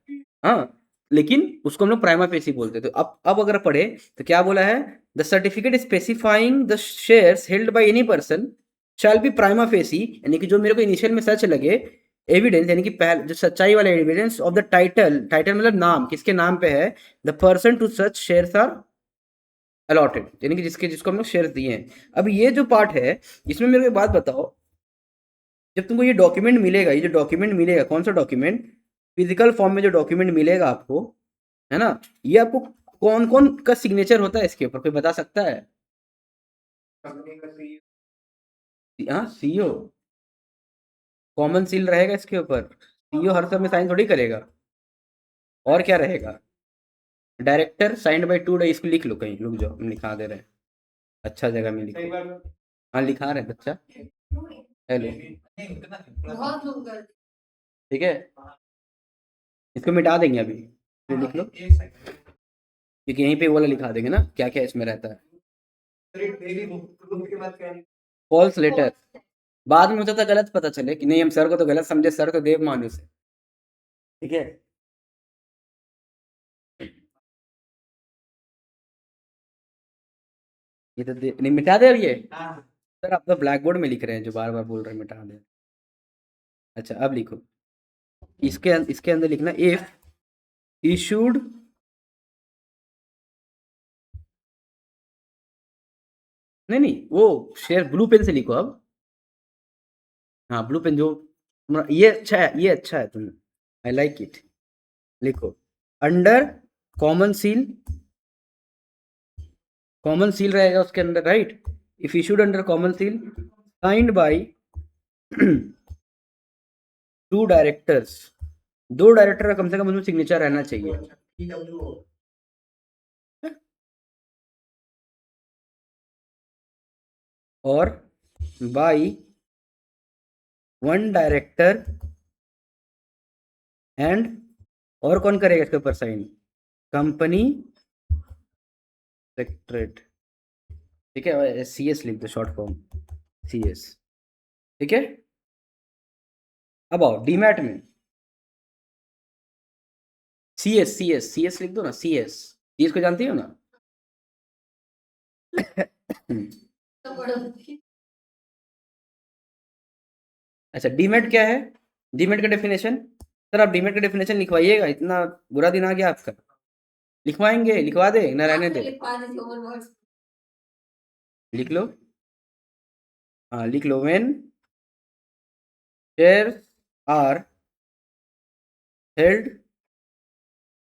हाँ, लेकिन उसको हम लोग प्राइमा फेसी बोलते हैं। तो अब अगर पढ़े तो क्या बोला है, the certificate specifying the shares held by any person shall be prima facie, यानी कि जो मेरे को इनिशियल में सच लगे, एविडेंस यानी कि जो सच्चाई वाला evidence of the title, title मतलब नाम, किसके नाम पे है, the person to such shares are allotted, यानी कि जिसको हम लोग शेयर्स दिए हैं। अब ये जो पार्ट है इसमें मेरे को एक बात बताओ, जब तुमको ये डॉक्यूमेंट मिलेगा, ये जो डॉक्यूमेंट मिलेगा, कौन सा डॉक्यूमेंट, फिजिकल फॉर्म में जो डॉक्यूमेंट मिलेगा आपको, है ना, ये आपको कौन कौन का सिग्नेचर होता है इसके ऊपर, कोई बता सकता है? हाँ, सीईओ कॉमन सील रहेगा इसके ऊपर, सीईओ हर समय साइन थोड़ी करेगा, और क्या रहेगा, डायरेक्टर साइंड बाय टू, इसको लिख लो कहीं, रुक जाओ हम लिखा दे रहे हैं, अच्छा जगह में लिखो, हाँ लिखा रहे हैं बच्चा, हेलो, ठीक है, इसको मिटा देंगे अभी, फिर लिख लो, क्योंकि यहीं पे वो वाला लिखा देंगे ना क्या क्या इसमें रहता है। फॉल्स लेटर बाद में होता था, गलत पता चले कि नहीं हम सर को तो गलत समझे, सर तो देव मानुस है, ठीक है। ये तो नहीं मिटा दे, और ये सर आप तो ब्लैक बोर्ड में लिख रहे हैं, जो बार बार बोल रहे हैं मिटा दे। अच्छा अब लिखो, इसके अंदर लिखना, इफ इशूड नहीं नहीं, वो शेयर ब्लू पेन से लिखो अब, हाँ ब्लू पेन जो ये अच्छा है, ये अच्छा है, तुम, आई लाइक इट, लिखो under common seal, common seal रहेगा उसके अंदर, right, if issued under common seal signed by two directors, दो डायरेक्टर का कम से कम उसमें सिग्नेचर रहना चाहिए, और बाय वन डायरेक्टर एंड, और कौन करेगा इसके ऊपर साइन, कंपनी सेक्रेटरीट, ठीक है, सीएस लिख दो शॉर्ट फॉर्म, सीएस, ठीक है। अब आओ डीमैट में, सीएस सीएस सीएस लिख दो ना, सीएस, सीएस को जानती हो ना? अच्छा डीमैट क्या है, डीमैट का डेफिनेशन, सर आप डीमैट का डेफिनेशन लिखवाइएगा, इतना बुरा दिन आ गया आपका, लिखवाएंगे, लिखवा दे ना रहने दे, लिख लो, हाँ लिख लो, when shares are held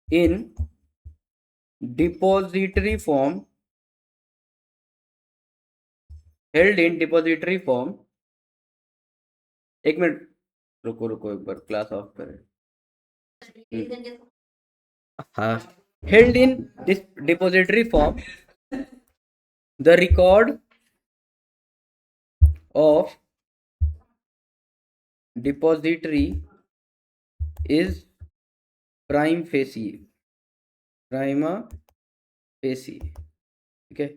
in depository form, held in depository form, एक मिनट रुको रुको, एक बार क्लास ऑफ करें, हाँ, held in depository form the record of depository is prime facie, prima facie, ठीक है,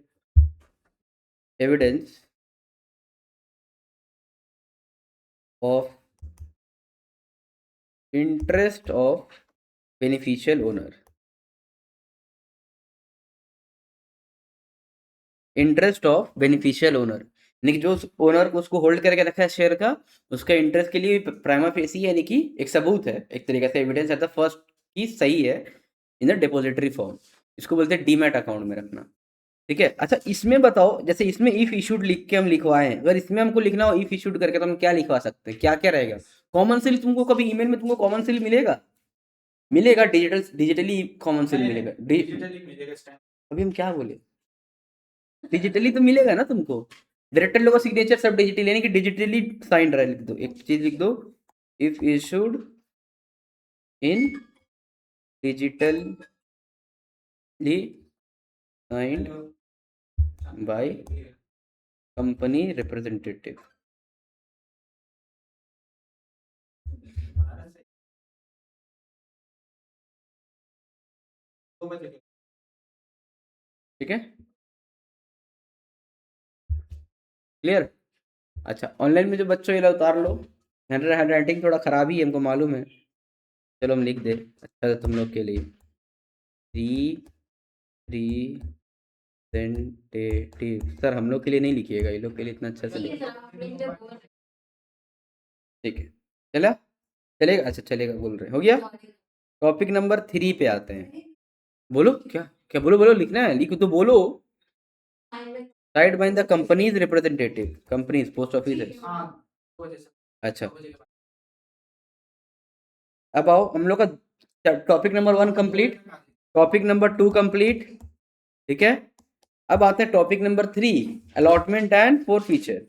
evidence of interest of beneficial owner, interest of beneficial owner, यानी कि जो ओनर को उसको होल्ड करके रखा है शेयर का, उसका इंटरेस्ट के लिए प्राइमा फेसी, यानी कि एक सबूत है, एक तरीके से एविडेंस है द फर्स्ट की सही है इन द डिपॉजिटरी फॉर्म, इसको बोलते हैं डीमैट अकाउंट में रखना, ठीक है। अच्छा इसमें बताओ, जैसे इसमें इफ इशूड लिख के हम लिखवाए हैं, अगर इसमें हमको लिखना हो इफ इशूड करके तो हम क्या लिखवा सकते हैं, क्या क्या रहेगा? कॉमन सेल तुमको कभी ईमेल में तुमको कॉमन सेल मिलेगा? मिलेगा, डिजिटली कॉमन सेल मिलेगा। अभी हम क्या बोले, डिजिटली तो मिलेगा ना तुमको। डायरेक्टर लोगों का सिग्नेचर सब डिजिटली, यानी कि डिजिटली साइन रहा है। लिख दो, एक चीज लिख दो, if issued in digitally signed by company representative। ठीक है, क्लियर? अच्छा ऑनलाइन में जो बच्चों ये उतार लो, हैंड राइटिंग थोड़ा खराब ही है हमको मालूम है, चलो हम लिख दे अच्छा तो तुम लोग के लिए रिप्रेजेंटेटिव। सर हम लोग के लिए नहीं लिखिएगा, ये लोग के लिए इतना अच्छा से लिखिए। ठीक है, चला चलेगा, अच्छा चलेगा बोल रहे हो गया। टॉपिक नंबर 3 पे आते हैं। बोलो क्या क्या, बोलो बोलो, लिखना है लिखो तो बोलो। Side by the companies representative, companies post office है। अच्छा अब आओ हम लोग का topic number 1 complete, topic number 2 complete. ठीक है, अब आते हैं topic number 3, allotment and four feature.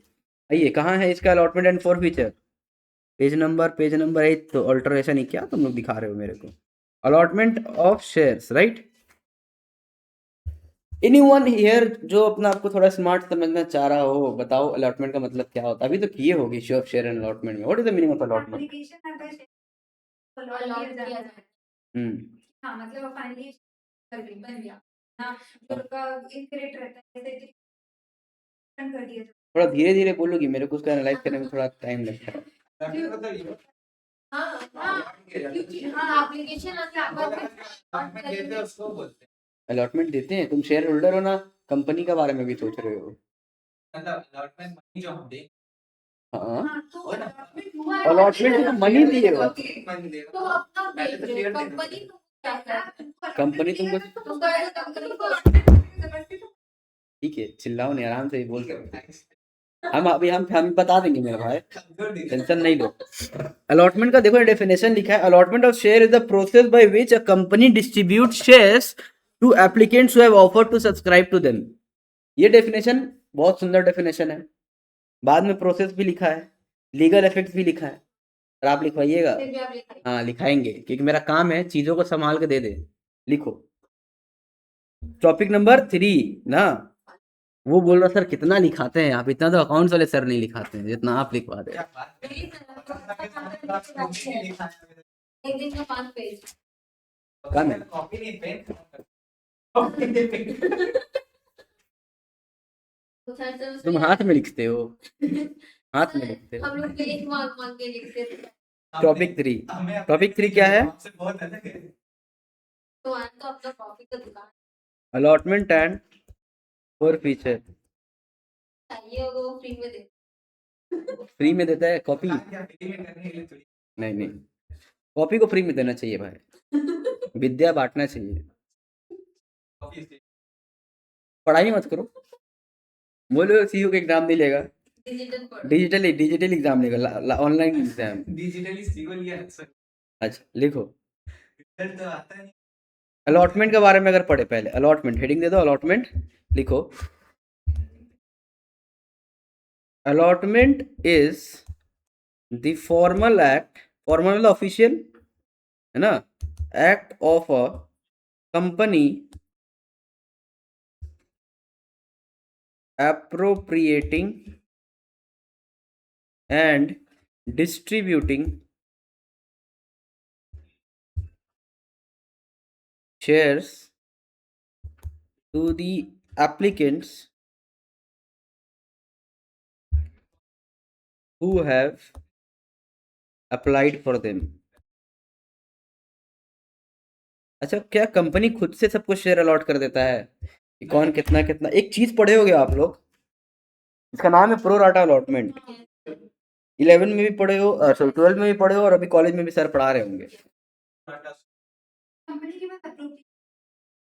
आइए कहाँ है इसका allotment and four feature? Page number 8। तो अल्टरेशन ही क्या तुम लोग दिखा रहे हो मेरे को? Allotment of shares, right? Anyone here जो अपना आपको थोड़ा स्मार्ट समझना चाह रहा हो, बताओ अलॉटमेंट का मतलब क्या होता है? अभी तो किए होगी issue of share and allotment में। What is the meaning of allotment? Hmm, हाँ मतलब फाइनली बन गया ना, जो उनका एक रेट रहता है जैसे कर दिया। थोड़ा धीरे धीरे बोलोगी, मेरे को उसका एनालाइज करने में थोड़ा टाइम लगता है। अलॉटमेंट देते हैं, तुम शेयर होल्डर हो ना, कंपनी के बारे में भी सोच रहे हो। हाँ अलॉटमेंट तो मनी दिए हो, कंपनी तुमको। ठीक है चिल्लाओ नहीं, आराम से ही बोल रहे। हम बता देंगे मेरे भाई, टेंशन नहीं लो। अलॉटमेंट का देखो डेफिनेशन लिखा है, allotment of share is the process by which a company distribute shares to applicants who have offered to subscribe to them. ये डेफिनेशन बहुत सुंदर डेफिनेशन है। बाद में प्रोसेस भी लिखा है, लीगल इफेक्ट्स भी लिखा है, और आप लिखवाइएगा। हाँ लिखाएंगे, क्योंकि मेरा काम है चीजों को संभाल के दे दे। लिखो टॉपिक नंबर 3 ना। वो बोल रहा सर कितना लिखाते हैं आप, इतना तो अकाउंट्स वाले सर नहीं लिखाते हैं जितना आप लिखवा दे। कम है। तुम हाथ में लिखते हो, हाथ में लिखते हो। हम लोग पेज मांग मांग के लिखते थे। टॉपिक 3 क्या है? तो आज तो अपना कॉफी का दुकान अलॉटमेंट एंड फोर फीचर। चाहिए होगा वो फ्री में दे। फ्री में देता है कॉपी? नहीं नहीं, कॉपी को फ्री में देना चाहिए भाई, विद्या बांटना चाहिए। पढ़ाई मत करो, बोलो सीयू का एग्जाम नहीं लेगा, डिजिटली एग्जाम लेगा, ऑनलाइन एग्जाम। डिजिटली सीओ लिया सर। अच्छा लिखो, अलॉटमेंट के बारे में अगर पढ़े पहले, अलॉटमेंट हेडिंग दे दो, अलॉटमेंट लिखो। Allotment is the formal act, formal मतलब ऑफिशियल है ना, act of a company appropriating and distributing shares to the applicants who have applied for them। अच्छा क्या कंपनी खुद से सबको शेयर अलॉट कर देता है कि कौन कितना कितना? एक चीज पढ़े होगे आप लोग, इसका नाम है प्रो राटा अलॉटमेंट। 11 में भी पढ़े हो, सॉरी 12 में भी पढ़े हो, और अभी कॉलेज में भी सर पढ़ा रहे होंगे।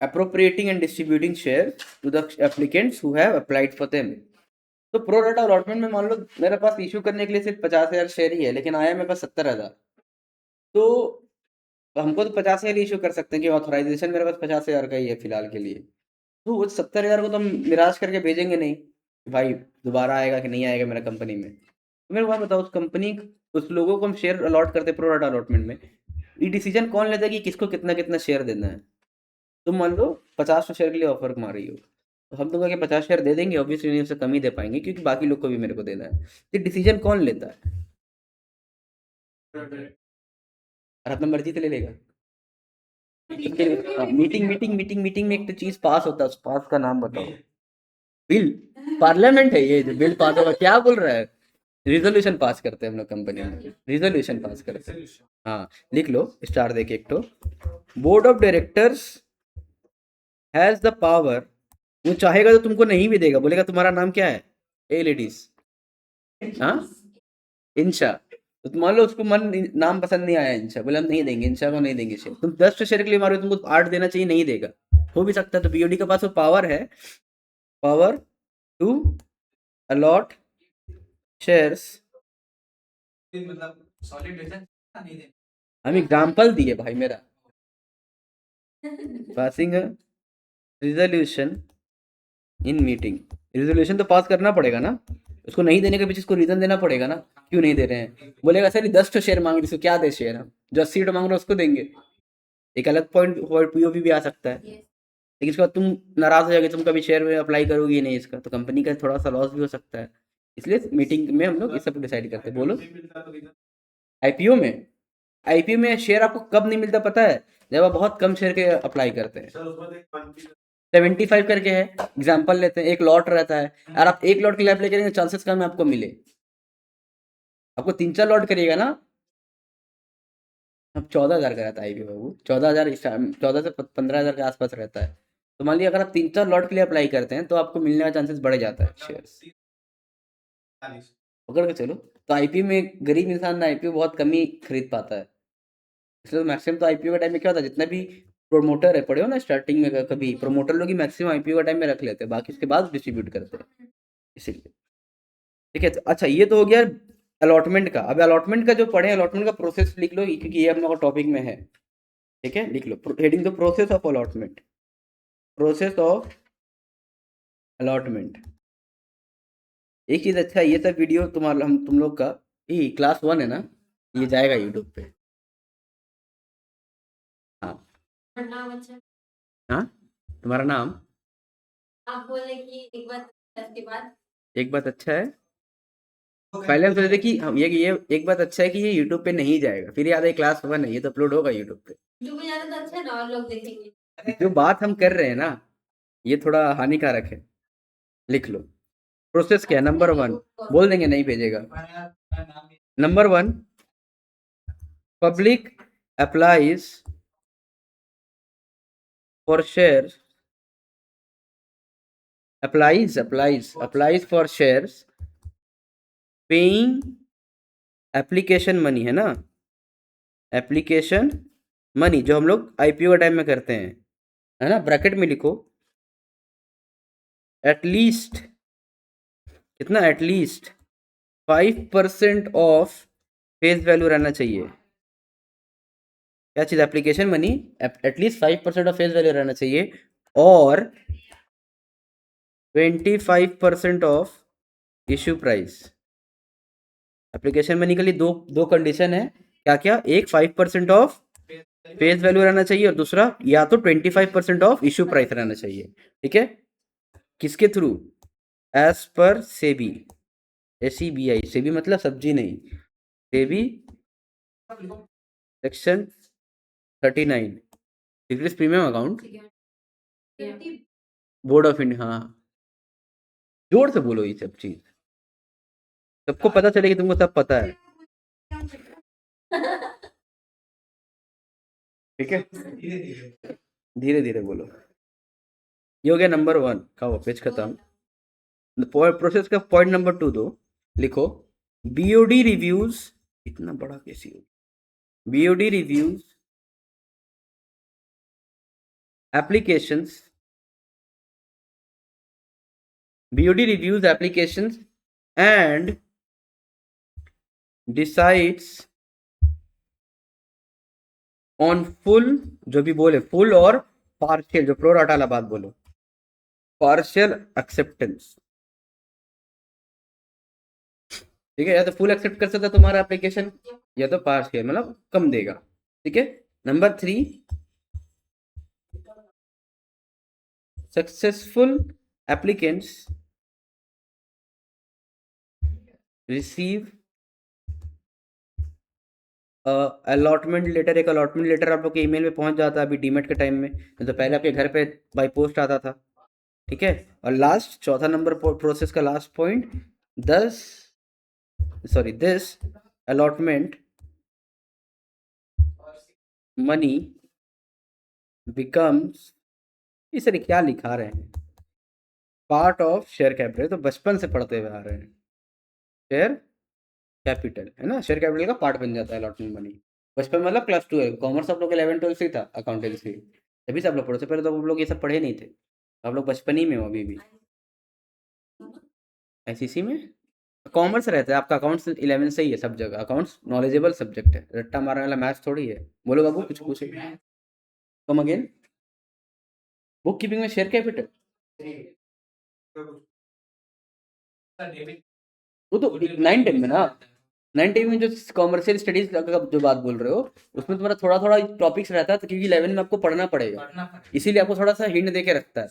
appropriating and distributing share to the applicants who have applied for them. तो प्रो डाटा अलॉटमेंट में मान लो मेरे पास इशू करने के लिए सिर्फ 50,000 शेयर ही है, लेकिन आया मेरे पास 70,000, तो हमको तो 50,000 इशू कर सकते हैं कि ऑथराइजेशन मेरे पास 50,000 का ही है फिलहाल के लिए। तो वो 70,000 को तो हम निराश करके भेजेंगे नहीं कि भाई दोबारा आएगा कि नहीं आएगा मेरा कंपनी में। तो मेरे को बात बताओ, उस कंपनी उस लोगों को हम शेयर अलॉट करते प्रो डाटा अलॉटमेंट में, ये डिसीजन कौन लेता है कि किसको कितना कितना शेयर देना है? तुम मान लो 50 शेयर के लिए ऑफर मार रही हो, तो हम तुमको 50 शेयर दे देंगे, ऑब्वियसली नहीं उससे कम ही दे पाएंगे क्योंकि बाकी लोग को भी मेरे को देना है। तो डिसीजन कौन लेता है? और अपना मर्जी से ले लेगा। मीटिंग मीटिंग मीटिंग मीटिंग में एक तो चीज पास होता है, उस पास का नाम बताओ। बिल, पार्लियामेंट है ये जो बिल पास होगा, क्या बोल रहा है? रिजोल्यूशन पास करते हैं हम लोग कंपनी में, रिजोल्यूशन पास करते हैं। हाँ लिख लो स्टार देके एक तो, board of directors has the power, वो चाहेगा तो तुमको नहीं भी देगा, बोलेगा तुम्हारा नाम क्या है, ए लेडीज, हाँ इंशा, तो मान लो उसको नाम पसंद नहीं आया इंशा, बोले हम नहीं देंगे, इंशा को नहीं देंगे शेयर, तुम 10 शेयर के लिए मारो, तुमको 8 देना चाहिए, नहीं देगा, हो भी सकता है। तो बीओडी के पास वो पावर है, पावर टू अलॉट शेयर्स, मतलब सॉलिड रीजन नहीं दे, हम एग्जांपल दिए भाई मेरा, passing resolution in meeting, resolution तो पास करना पड़ेगा ना, उसको नहीं देने के पीछे उसको रीजन देना पड़ेगा ना, क्यों नहीं दे रहे हैं। बोलेगा सर 10 शेयर मांग रहे, इसको क्या दे शेयर, हम जो 80 मांग रहे हो उसको देंगे, एक अलग पॉइंट पीओवी भी आ सकता है। लेकिन इसके बाद तुम नाराज हो जाओगे, तुम कभी शेयर में अप्लाई करोगे नहीं इसका, तो कंपनी का थोड़ा सा लॉस भी हो सकता है, इसलिए मीटिंग में हम लोग इस सब डिसाइड करते हैं। बोलो आईपीओ में, आईपीओ में शेयर आपको कब नहीं मिलता पता है? जब आप बहुत कम शेयर के अप्लाई करते हैं, 75 करके है, एग्जाम्पल लेते हैं, एक लॉट रहता है, और आप एक लॉट के लिए अप्लाई करेंगे, चांसेस कम है आपको मिले। आपको 3-4 लॉट करिएगा ना, अब 14,000 का रहता है आईपीओ बाबू, 14,000 14 से 15,000 के आसपास रहता है। तो मान लीजिए अगर आप 3-4 लॉट के लिए अप्लाई करते हैं तो आपको मिलने का चांसेस बढ़ जाता है शेयर, पकड़ के चलो। तो आईपीओ में गरीब इंसान आईपीओ बहुत कम ही खरीद पाता है, इसलिए मैक्सिमम तो आईपीओ के टाइम में क्या होता है, जितना भी प्रोमोटर है, पढ़े हो ना स्टार्टिंग में, कभी प्रोमोटर लोग ही मैक्सिमम आईपीओ का टाइम में रख लेते हैं, बाकी उसके बाद डिस्ट्रीब्यूट करते हैं, इसीलिए। ठीक है, तो अच्छा ये तो हो गया अलॉटमेंट का। अब अलॉटमेंट का जो पढ़े, अलॉटमेंट का प्रोसेस लिख लो क्योंकि ये हम लोग का टॉपिक में है। ठीक है, लिख लो heading the process of allotment, process of allotment. एक चीज अच्छा, ये सब वीडियो तुम्हारा हम तुम लोग का ये क्लास 1 है ना, ये जाएगा यूट्यूब पे। हाँ हाँ, तुम्हारा नाम, आप बोले कि एक बात के बाद एक बात अच्छा है, पहले हम सोचे थे कि हम ये एक बात अच्छा है कि ये यूट्यूब पे नहीं जाएगा, फिर याद है क्लास 1 है, ये तो अपलोड होगा यूट्यूब पे। यूट्यूब पे ज्यादा तो अच्छा है ना, और लोग देखेंगे। जो बात हम कर रहे हैं ना, ये थोड़ा हानिकारक है, लिख लो। प्रोसेस क्या है? नंबर 1, बोल देंगे नहीं भेजेगा। Number 1, public applies for share, applies for shares paying application money, है ना, एप्लीकेशन मनी जो हम लोग आईपीओ के टाइम में करते हैं, है ना, ब्रैकेट में लिखो एटलीस्ट, कितना, एटलीस्ट 5% ऑफ फेस वैल्यू रहना चाहिए। क्या चीज़? Application money at least 5% of face value रहना चाहिए, और 25% of issue price. Application money के लिए दो कंडीशन है, क्या क्या? एक 5% ऑफ फेस वैल्यू रहना चाहिए, और दूसरा या तो 25% ऑफ इश्यू प्राइस रहना चाहिए। ठीक है, किसके through? As per SEBI, SEBI, SEBI मतलब सब्जी नहीं, SEBI section 39 securities premium account board of India. हाँ, जोर से बोलो ये सब चीज, सबको पता चले कि तुमको सब पता है। ठीक है, धीरे धीरे बोलो। ये हो गया नंबर 1 का, वो पेज खत्म। प्रोसेस का पॉइंट नंबर 2 दो, लिखो बीओडी रिव्यूज, इतना बड़ा कैसी हो, BOD reviews applications. BOD reviews applications and decides on full, जो भी बोले full और partial, जो प्रो राटा वाला बात बोलो, partial acceptance. ठीक है, या तो फुल एक्सेप्ट कर सकता है तुम्हारा एप्लीकेशन, या तो पार्शियल मतलब कम देगा. ठीक है. नंबर 3, successful applicants receive allotment letter. एक अलॉटमेंट लेटर आप लोग के ईमेल में पहुंच जाता है अभी डीमेट के टाइम में, तो पहले आपके घर पे बाय पोस्ट आता था. ठीक है. और लास्ट, चौथा नंबर प्रोसेस का last point, this allotment money becomes, इस तरह क्या लिखा रहे हैं, पार्ट ऑफ शेयर कैपिटल. तो बचपन से पढ़ते हुए आ रहे हैं, शेयर कैपिटल है ना, शेयर कैपिटल का पार्ट बन जाता है अलॉटमेंट मनी. बचपन मतलब क्लास 12, कॉमर्स आप लोग 11-12 से ही था, अकाउंटेंसी तभी से आप लोग पढ़े. पहले तो आप लोग ये सब पढ़े नहीं थे, आप लोग बचपन ही में हो अभी भी. ICC में कॉमर्स रहता है आपका, अकाउंट्स 11 से ही है सब जगह. अकाउंट्स नॉलेजेबल सब्जेक्ट है, रट्टा मारने वाला मैथ्स थोड़ी है. बोलो बाबू कुछ पूछे. Come again. बुक कीपिंग में शेयर कैपिटल, वो तो 9-10 में ना, 9-10 में जो कॉमर्शियल स्टडीज का जो बात बोल रहे हो, उसमें तुम्हारा थोड़ा थोड़ा टॉपिक्स रहता है, तो क्योंकि 11 में आपको पढ़ना पड़ेगा, इसीलिए आपको थोड़ा सा हिंट दे के रखता है.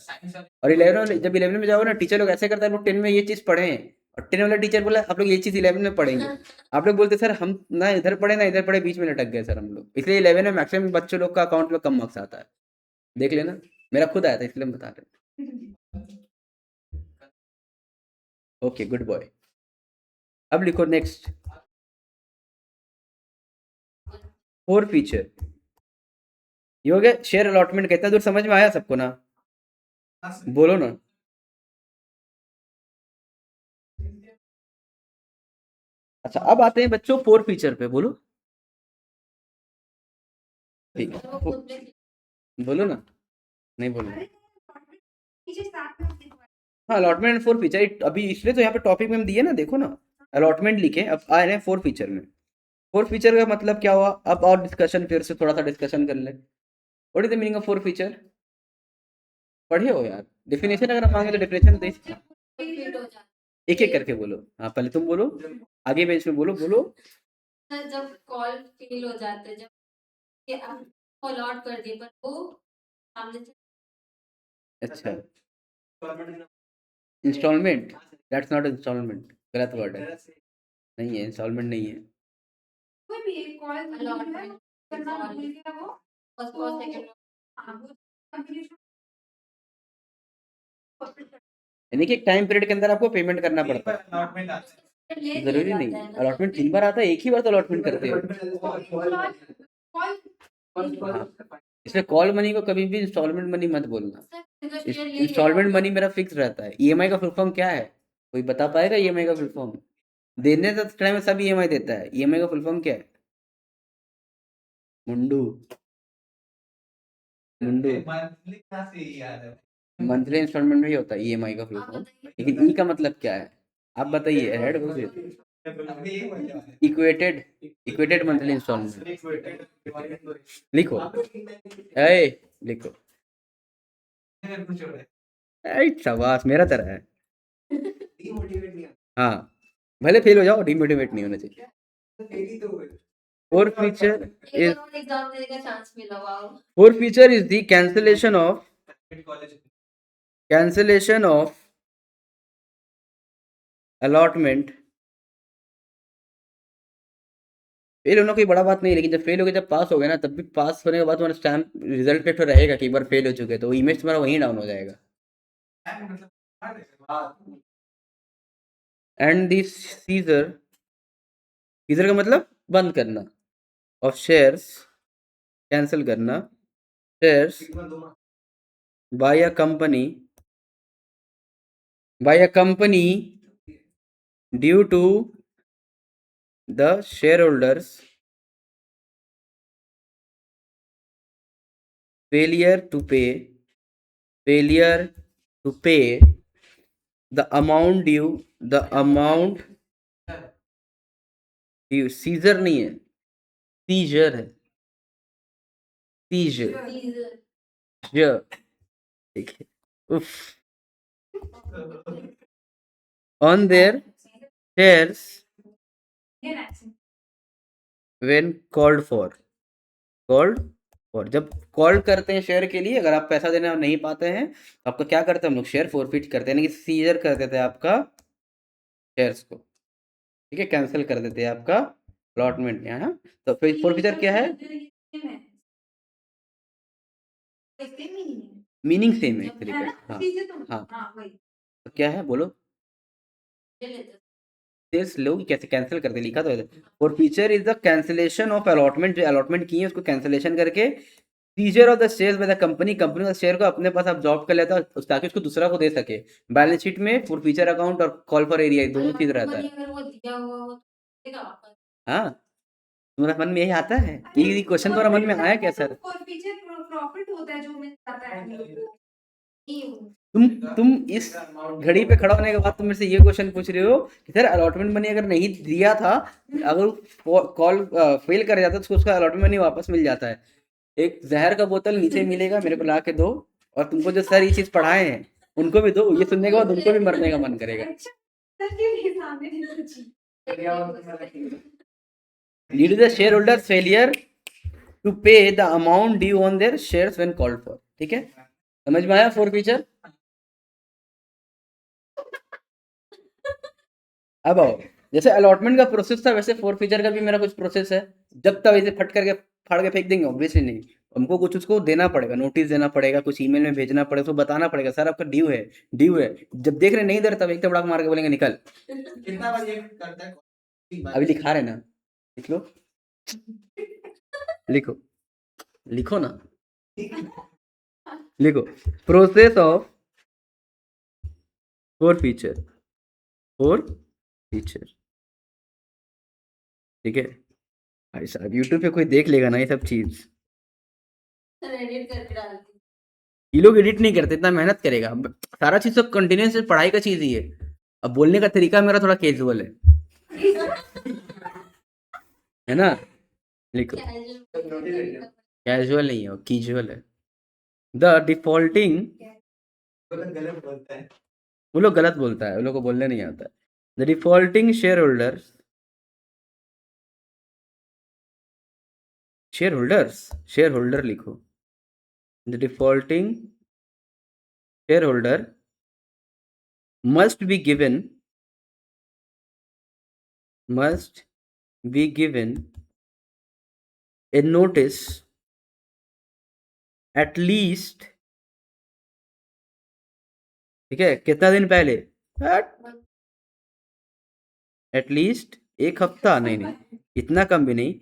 और 11 जब 11 में जाओ ना, टीचर लोग ऐसे करता है, लोग 10 में ये चीज पढ़े हैं, और 10 वाला टीचर बोला आप लोग ये चीज 11 में पढ़ेंगे. आप लोग बोलते सर हम ना इधर पढ़े ना इधर पढ़े, बीच में लटक गए सर हम लोग. इसलिए 11 में मैक्सिमम बच्चों लोग का अकाउंट में कम मार्क्स आता है. देख लेना, मेरा खुद आया था इसलिए हम बता रहे. Okay, good boy. अब लिखो नेक्स्ट, 4 फीचर. ये हो गया शेयर अलॉटमेंट. कितना दूर समझ में आया सबको ना, बोलो ना. अच्छा, अब आते हैं बच्चों 4 फीचर पे, बोलो. ठीक है, बोलो ना. नहीं बोलो. नीचे साथ में लिखवा हाँ, अलॉटमेंट एंड 4 फीचर. अभी इसलिए तो यहाँ पे टॉपिक में हम दिए ना, देखो ना, अलॉटमेंट लिखे, अब आ रहे हैं 4 फीचर में. 4 फीचर का मतलब क्या हुआ, अब और डिस्कशन, फिर से थोड़ा सा डिस्कशन कर ले. What is the meaning of 4 feature? पढ़े हो यार, डेफिनेशन अगर हम मांगे तो डेफिनेशन दे. फिट हो जाता एक एक करके बोलो. हाँ, पहले तुम बोलो, आगे बेंच में बोलो बोलो. है जब कॉल फेल हो जाते हैं, जब ये आप कॉल आउट कर दिए पर वो सामने से अच्छा, इंस्टॉलमेंट, दैट्स नॉट इंस्टॉलमेंट, गलत वर्ड है. नहीं है, इंस्टॉलमेंट नहीं है. कोई भी एक कॉल अलॉटमेंट करना भूल गया वो फर्स्ट और सेकंड. हाँ वो कंप्लीट यानी कि एक टाइम पीरियड के अंदर आपको पेमेंट करना पड़ता है. जरूरी नहीं, अलॉटमेंट 3 बार आता है, एक ही बार तो अलॉटमेंट करते हो. हाँ, इसलिए कॉल मनी को कभी भी इंस्टॉलमेंट मनी मत बोलना. इंस्टॉलमेंट मनी मेरा फिक्स रहता है. EMI का फुल फॉर्म क्या है, कोई बता पाएगा EMI का फुल फॉर्म? देने का टाइम में सब EMI देता है. EMI का फुल फॉर्म क्या है? मुंडू, मुंडू. मंथली इंस्टॉलमेंट में ही होता है EMI का फुल फॉर्म. लेकिन ई का मतलब क्या है, आप बताइए. Head equated, equated monthly installment. लिखो, ए लिखो. ए शाबाश, मेरा तरह है. हाँ, भले फेल हो जाओ, डिमोटिवेट नहीं होना चाहिए. Fourth feature is, एग्जाम देने का चांस मिला. Wow. fourth feature is the cancellation of allotment. Fail होना कोई बड़ा बात नहीं है, लेकिन जब फेल हो गए, जब पास हो गए ना, तब भी पास होने के बाद तुम्हारा स्टैम्प रिजल्ट पे तो रहेगा कि एक बार फेल हो चुके, तो इमेज तुम्हारा वहीं डाउन हो जाएगा. एंड दिस सीजर, सीजर का मतलब बंद करना, ऑफ शेयर्स, कैंसिल करना, shares by a company due to the shareholders failure to pay the amount due, seizure नहीं है, सीजर है, सीजर, ठीक है, उफ, on their shares when called for, जब कॉल करते हैं शेयर के लिए, अगर आप पैसा देना नहीं पाते हैं तो आपका क्या करते हैं हम लोग, शेयर फोरफिट करते हैं, यानी कि सीजर कर देते हैं आपका शेयर्स को, ठीक है, कैंसिल कर देते हैं आपका अलॉटमेंट यहाँ। तो फिर फोरफिचर क्या है, मीनिंग सेम है एक तरीके से। हाँ तो क्या है बोलो, शेयर्स लोग कैसे कैंसिल करते, लिखा तो है forfeiture is the cancellation of allotment, जो अलॉटमेंट की है उसको कैंसिलेशन करके, seizure of the shares by the company का शेयर को अपने पास आप जॉब कर लेता है ताकि उसको दूसरा को दे सके। बैलेंस शीट में फोरफिचर अकाउंट और कॉल फॉर एरिया दोनों चीज रहता है। हाँ तुम्हारा मन में यही आता है, ये क्वेश्चन तुम्हारा मन में आया क्या सर? प्रॉफिट होता है जो मिल जाता है। तुम इस घड़ी पे खड़ा होने के बाद तुम मेरे से ये क्वेश्चन पूछ रहे हो कि सर अलॉटमेंट मनी अगर नहीं दिया था, अगर कॉल फेल कर जाता तो उसका अलॉटमेंट मनी वापस मिल जाता है। एक जहर का बोतल नीचे मिलेगा, मेरे को ला के दो, और तुमको जो सर ये चीज पढ़ाए हैं उनको भी दो, ये सुनने के बाद उनको भी मरने का मन करेगा। Lead the share holder failure to pay the amount due on their shares when called for, ठीक है, समझ में आया फोरफिचर? अब आओ, जैसे अलॉटमेंट का प्रोसेस था वैसे फोरफिचर का भी मेरा कुछ प्रोसेस है। जब तक ऐसे फट करके फाड़ के फेंक देंगे ऑब्वियसली नहीं, हमको कुछ उसको देना पड़ेगा, नोटिस देना पड़ेगा, कुछ ईमेल में भेजना पड़ेगा, उसको बताना पड़ेगा सर आपका ड्यू है, ड्यू है। जब देख रहे नहीं दे रहे तब एक तबड़ाक मार के बोलेंगे निकल। कितना बार ये करता है? अभी लिखा रहे ना, लिख लो, लिखो, लिखो ना, लिखो, प्रोसेस ऑफ फोरफिचर, ठीक है भाई साहब, यूट्यूब पे कोई देख लेगा ना ये सब चीज, ये लोग एडिट नहीं करते, इतना मेहनत करेगा, सारा चीज तो कंटिन्यूस पढ़ाई का चीज ही है। अब बोलने का तरीका मेरा थोड़ा कैजुअल है ना, लिखो, कैजुअल नहीं है, कीजुअल है। द डिफॉल्टिंग, गलत बोलता है, वो लोग गलत बोलता है, वो लोग को बोलने नहीं आता है। द डिफॉल्टिंग शेयर होल्डर लिखो, the defaulting shareholder must be given a notice at least, ठीक है, कितना दिन पहले, एटलीस्ट एक हफ्ता, नहीं इतना कम भी नहीं,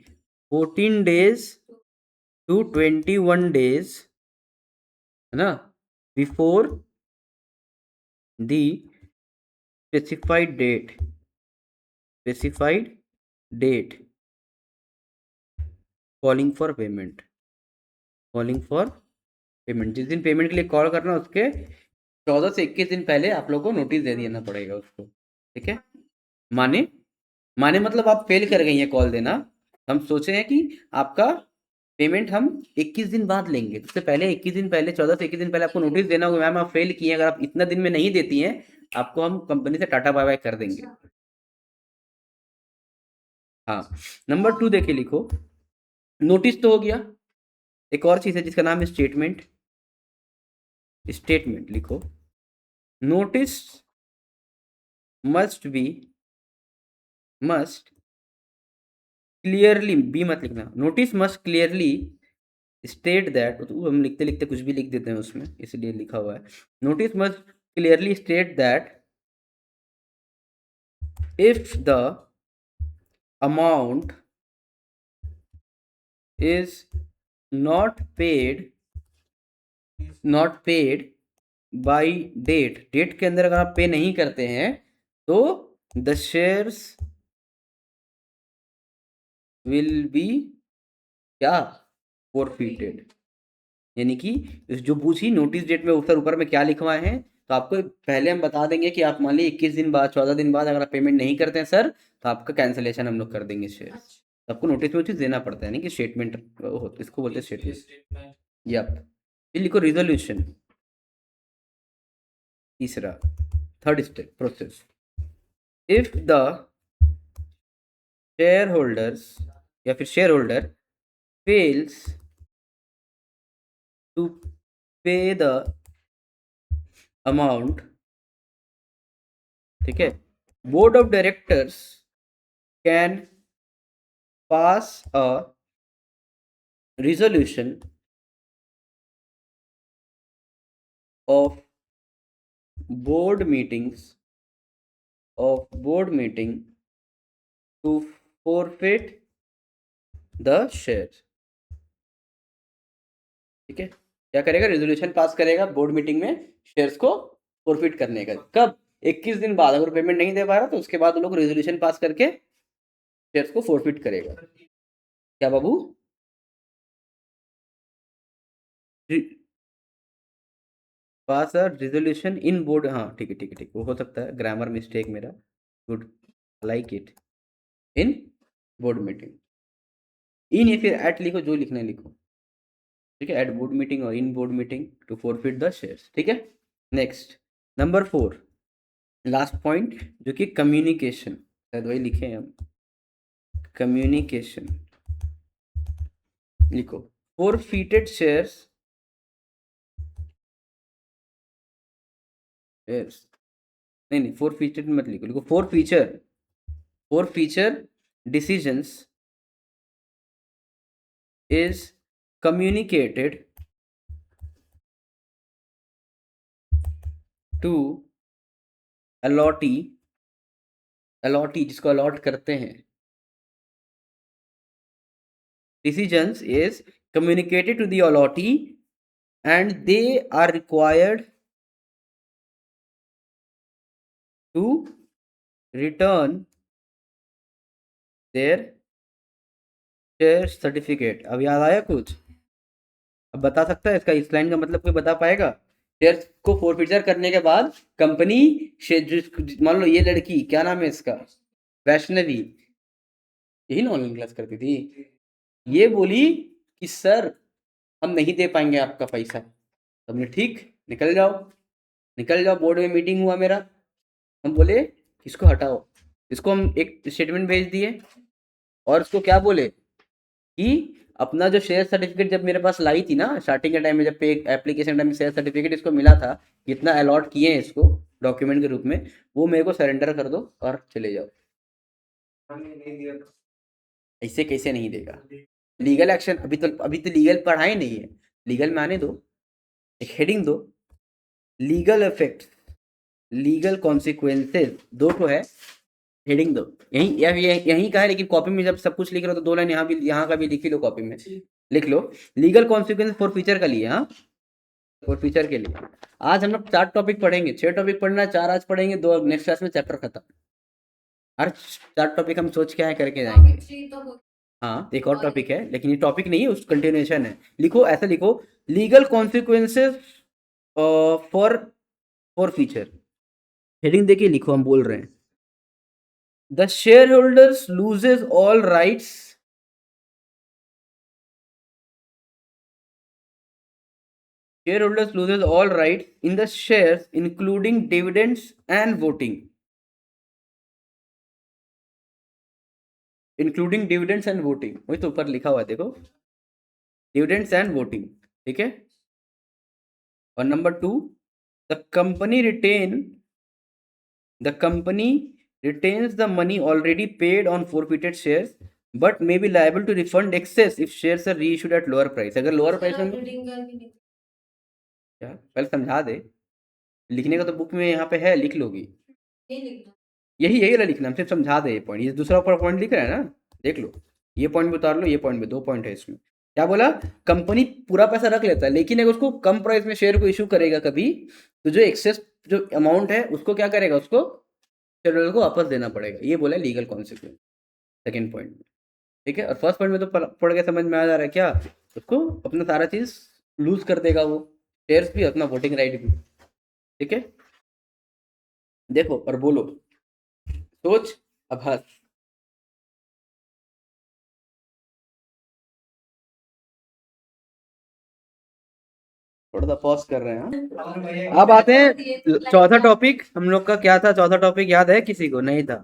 14 days to 21 days, है ना, before the specified date calling for payment, जिस दिन पेमेंट के लिए कॉल करना उसके 14 से 21 दिन पहले आप लोग को नोटिस दे देना पड़ेगा उसको, ठीक है। माने मतलब आप फेल कर गई हैं कॉल देना, हम सोचे हैं कि आपका पेमेंट हम 21 दिन बाद लेंगे, उससे पहले 21 दिन पहले, 14 से 21 दिन पहले आपको नोटिस देना होगा, मैम आप फेल किए, अगर आप इतना दिन में नहीं देती हैं आपको हम कंपनी से टाटा बाय बाय कर देंगे। हाँ, नंबर 2 देखिए, लिखो, नोटिस तो हो गया, एक और चीज है जिसका नाम है स्टेटमेंट, लिखो, नोटिस मस्ट क्लियरली, बी मत लिखना, notice must clearly state that, हम लिखते लिखते कुछ भी लिख देते हैं उसमें, इसलिए लिखा हुआ है, notice must clearly state that if the amount is not paid by date के अंदर अगर आप पे नहीं करते हैं तो the shares will be क्या, forfeited, यानी कि जो पूछी नोटिस डेट में ऊपर में क्या लिखवाए हैं, तो आपको पहले हम बता देंगे कि आप मान लीजिए 21 दिन बाद 14 दिन बाद अगर आप पेमेंट नहीं करते हैं सर, तो आपका कैंसिलेशन हम लोग कर देंगे शेयर। अच्छा आपको नोटिस में वो चीज़ देना पड़ता है, यानी कि स्टेटमेंट, इसको बोलते हैं स्टेटमेंट। यप। ये लिखो रिजोल्यूशन, तीसरा, third step process. If the share holders या फिर share holder fails to pay the amount, ठीक है, board of directors can pass a resolution of board meeting to forfeit the share। ठीक है, क्या करेगा, रेजोल्यूशन पास करेगा बोर्ड मीटिंग में शेयर्स को फॉरफिट करने का। कब? 21 दिन बाद। अगर पेमेंट नहीं दे पा रहा तो उसके बाद वो लोग रेजोल्यूशन पास करके शेयर्स को फॉरफिट करेगा। क्या बाबू? पास अ रिजोल्यूशन इन बोर्ड, हाँ ठीक है ठीक है ठीक, वो हो सकता है ग्रामर मिस्टेक मेरा, good, like it, in board meeting. In या फिर एट लिखो, जो लिखना है लिखो, ठीक है, एट बोर्ड मीटिंग और in board meeting to forfeit the shares. ठीक है, नेक्स्ट नंबर 4, लास्ट पॉइंट, जो कि कम्युनिकेशन, शायद वही लिखे हैं हम, कम्युनिकेशन लिखो। फॉरफिटेड शेयर्स नहीं फॉरफिटेड मत लिखो, लिखो forfeiture decisions is communicated to allotee जिसको अलॉट करते हैं, decisions is communicated to the allotee and they are required to return their share certificate। अब याद आया कुछ? अब बता सकता है इसका, इस लाइन का मतलब कोई बता पाएगा? शेयर्स को फोरफिचर करने के बाद कंपनी, मान लो ये लड़की, क्या नाम है इसका, वैष्णवी, यही ना ऑनलाइन क्लास करती थी, ये बोली कि सर हम नहीं दे पाएंगे आपका पैसा। तो हमने ठीक, निकल जाओ, बोर्ड में मीटिंग हुआ मेरा, हम बोले इसको हटाओ, इसको हम एक स्टेटमेंट भेज दिए और उसको क्या बोले कि अपना जो शेयर सर्टिफिकेट जब मेरे पास लाई थी ना स्टार्टिंग के टाइम में, जब पे एप्लीकेशन टाइम में शेयर सर्टिफिकेट इसको मिला था, कितना अलॉट किए हैं इसको डॉक्यूमेंट के रूप में, वो मेरे को सरेंडर कर दो और चले जाओ। ऐसे कैसे नहीं देगा? लीगल एक्शन, अभी तो लीगल पढ़ाई नहीं है, लीगल में आने दो, एक हेडिंग दो, लीगल इफेक्ट, लीगल कॉन्सिक्वेंसेज, दो तो है, हेडिंग दो। यही का है, लेकिन कॉपी में जब सब कुछ लिख रहे हो तो 2 लाइन यहाँ का भी लिख ही लो, कॉपी में लिख लो, लीगल कॉन्सिक्वेंस फॉर फ्यूचर के लिए। हाँ, फॉर फ्यूचर के लिए। आज हम लोग 4 टॉपिक पढ़ेंगे, 6 टॉपिक पढ़ना, 4 आज पढ़ेंगे, 2 नेक्स्ट क्लास में, चैप्टर खत्म। हर 4 टॉपिक हम सोच के आए करके जाएंगे। हाँ, एक और टॉपिक है, लेकिन ये टॉपिक नहीं है, उस कंटिन्यूएशन है। लिखो, ऐसा लिखो, legal consequences for future, heading देखिए, लिखो, हम बोल रहे हैं the share holders loses all rights, shareholders loses all rights in the shares including dividends and voting, वही तो ऊपर लिखा हुआ है देखो, डिविडेंड्स एंड वोटिंग। ठीक है, और number 2, the company retains the money already paid on forfeited shares but may be liable to refund excess if shares are reissued at lower price। अगर लोअर प्राइस में, क्या पहले समझा दे, लिखने का तो बुक में यहाँ पे है, लिख लोगी, यही वाला लिखना, सिर्फ समझा दे ये पॉइंट, ये दूसरा ऊपर पॉइंट लिख रहा है ना, देख लो, ये पॉइंट भी उतार लो, ये पॉइंट भी, 2 पॉइंट है इसमें। क्या बोला? कंपनी पूरा पैसा रख लेता है, लेकिन अगर उसको कम प्राइस में शेयर को इशू करेगा कभी, तो जो एक्सेस जो अमाउंट है उसको क्या करेगा, उसको शेयर को वापस देना पड़ेगा। ये बोला लीगल कॉन्सिक्वेंस सेकेंड पॉइंट में। ठीक है, और फर्स्ट पॉइंट में तो पढ़ के समझ में आ जा रहा है क्या, उसको अपना सारा चीज लूज कर देगा वो शेयर्स भी अपना वोटिंग राइट भी। ठीक है, देखो और बोलो, सोच, अब हंस। थोड़ा सा पॉज कर रहे हैं। अब आते हैं चौथा टॉपिक। हम लोग का क्या था चौथा टॉपिक, याद है किसी को? नहीं था।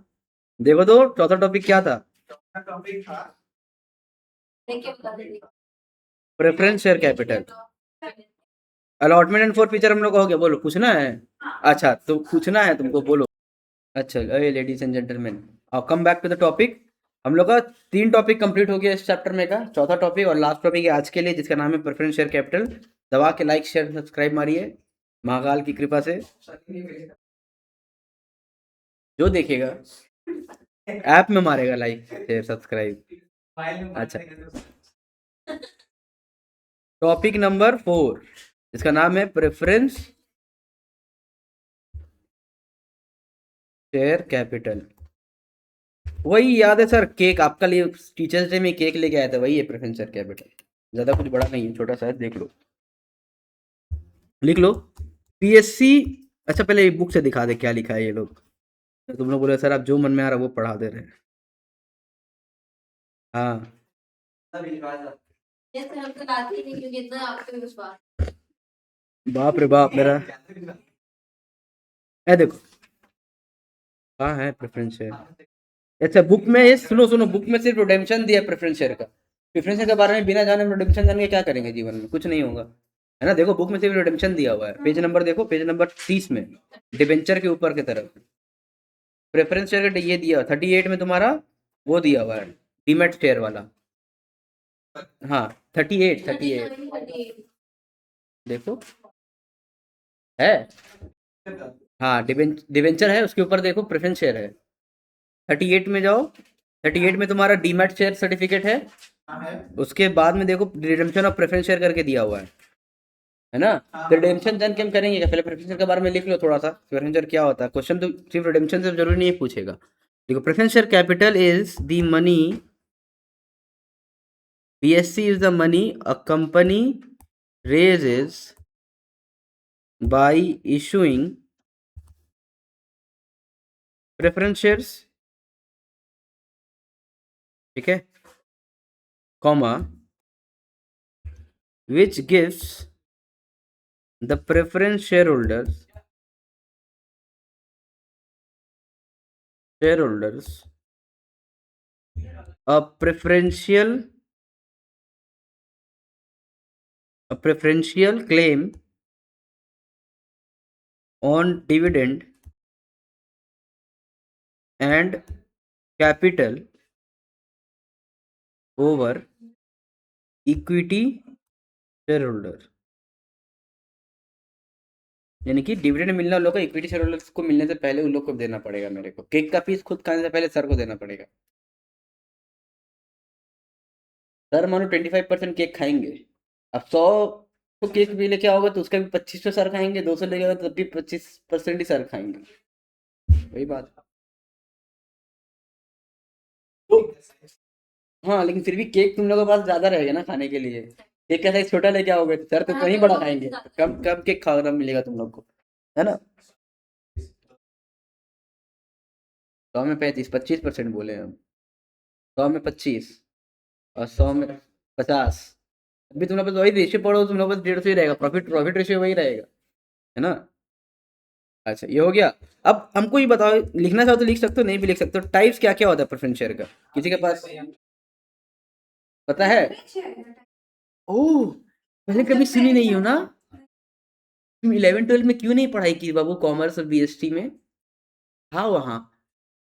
देखो तो चौथा टॉपिक क्या था? टॉपिक था preference share capital, allotment and four feature हम लोग का हो गया। बोलो, पूछना है? अच्छा, तो पूछना है तुमको, बोलो। अच्छा, अरे लेडीज एंड जेंटलमैन, और come back to the topic. हम लोग का 3 टॉपिक कंप्लीट हो गया इस चैप्टर में का। चौथा टॉपिक और लास्ट टॉपिक है आज के लिए, जिसका नाम है प्रेफरेंस शेयर कैपिटल। दबा के लाइक शेयर सब्सक्राइब मारिए, महाकाल की कृपा से। जो देखेगा ऐप में मारेगा लाइक शेयर सब्सक्राइब। अच्छा, टॉपिक नंबर 4, इसका नाम है प्रेफरेंस शेयर कैपिटल। वही याद है सर, केक आपका लिए टीचर्स डे में केक लेके आया था, वही है प्रेफरेंस शेयर कैपिटल। ज्यादा कुछ बड़ा नहीं है, छोटा सा है, देख लो, लिख लो पीएससी। अच्छा, पहले बुक से दिखा दे क्या लिखा है ये लोग। तुम लोग बोले सर आप जो मन में आ रहा है वो पढ़ा दे रहे हैं। हाँ, बाप रे बाप मेरा। ए देखो, कहाँ है प्रेफरेंस शेयर? अच्छा, बुक में ये सुनो सुनो, बुक में सिर्फ रिडेम्पशन दिया प्रेफरेंस शेयर का। प्रेफरेंस शेयर के बारे में बिना जाने रिडेम्पशन जान के क्या करेंगे जीवन में? कुछ नहीं होगा, है ना। देखो बुक में सिर्फ रिडेम्पशन दिया हुआ है। पेज नंबर देखो, पेज नंबर 30 में, डिबेंचर के ऊपर की तरफ प्रेफरेंस शेयर का ये दिया 38 में तुम्हारा वो दिया हुआ है, डीमेट शेयर वाला। हाँ, 38 देखो है। हाँ, डिबेंचर है, उसके ऊपर देखो प्रेफरेंस शेयर है। 38 में जाओ, 38 में तुम्हारा डीमैट शेयर सर्टिफिकेट है। उसके बाद में देखो रिडेम्पशन ऑफ प्रेफरेंस शेयर करके दिया हुआ है ना। तो रिडेम्पशन जान के हम करेंगे क्या? पहले प्रेफरेंस शेयर के बारे में लिख लो थोड़ा सा, प्रेफरेंस शेयर क्या होता है। क्वेश्चन तो सिर्फ रिडेम्पशन से जरूरी नहीं पूछेगा। देखो, preference share capital is the money, PSC is the money a company raises by issuing preference shares, ठीक है, comma, which gives the preference shareholders a preferential claim on dividend and capital over equity shareholder। यानी कि dividend मिलना उन लोग को equity share holders को मिलने से पहले उन लोग को देना पड़ेगा मेरे को। केक का पीस खुद खाने से पहले सर को देना पड़ेगा। सर मानो 25% केक खाएंगे, अब 100 तो केक भी लेके आओगे तो उसका भी 25 सर खाएंगे, 200 लेके आओगे तब भी 25% ही सर खाएंगे। वही बात। तो हाँ, लेकिन फिर भी केक तुम लोगों के पास ज्यादा रहेगा ना खाने के लिए। केक का साइज छोटा लेके आओगे तो सर तो कहीं बड़ा खाएंगे, कम कम केक खाना मिलेगा तुम लोग को, है ना। 100 में 25% बोले हम, 100 में 25 और 100 में 50। अभी तुम लोग बस वही रेशियो पढ़ो, तुम लोग बस 150 ही रहेगा, प्रॉफिट प्रॉफिट रेशियो वही रहेगा, है ना। अच्छा, ये हो गया। अब हमको ये बताओ, लिखना चाहो तो लिख सकते हो, नहीं भी लिख सकते हो। टाइप्स क्या क्या होता है प्रेफरेंस शेयर का, किसी के पास पता है? ओह, पहले कभी सुनी नहीं हो ना। तुम 11-12 में क्यों नहीं पढ़ाई की बाबू, कॉमर्स और BST में? हाँ, वहाँ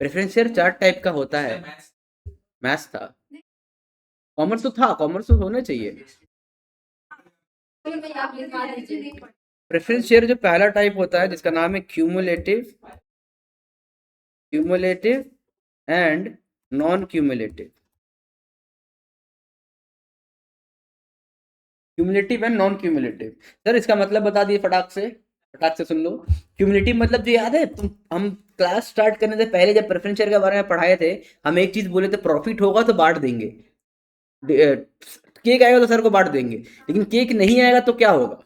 प्रेफरेंस शेयर 4 टाइप का होता है। मैथ्स था, कॉमर्स तो था, कॉमर्स तो होना चाहिए। प्रेफरेंस शेयर जो पहला टाइप होता है जिसका नाम है cumulative and non cumulative. Cumulative and non cumulative, sir इसका मतलब बता दिए फटाक से सुन लो। क्यूमुलेटिव मतलब जो याद है तुम, हम क्लास स्टार्ट करने से पहले जब प्रेफरेंस शेयर के बारे में पढ़ाए थे, हम एक चीज बोले थे, प्रॉफिट होगा तो बांट देंगे। केक आएगा तो सर को बांट देंगे, लेकिन केक नहीं आएगा तो क्या होगा,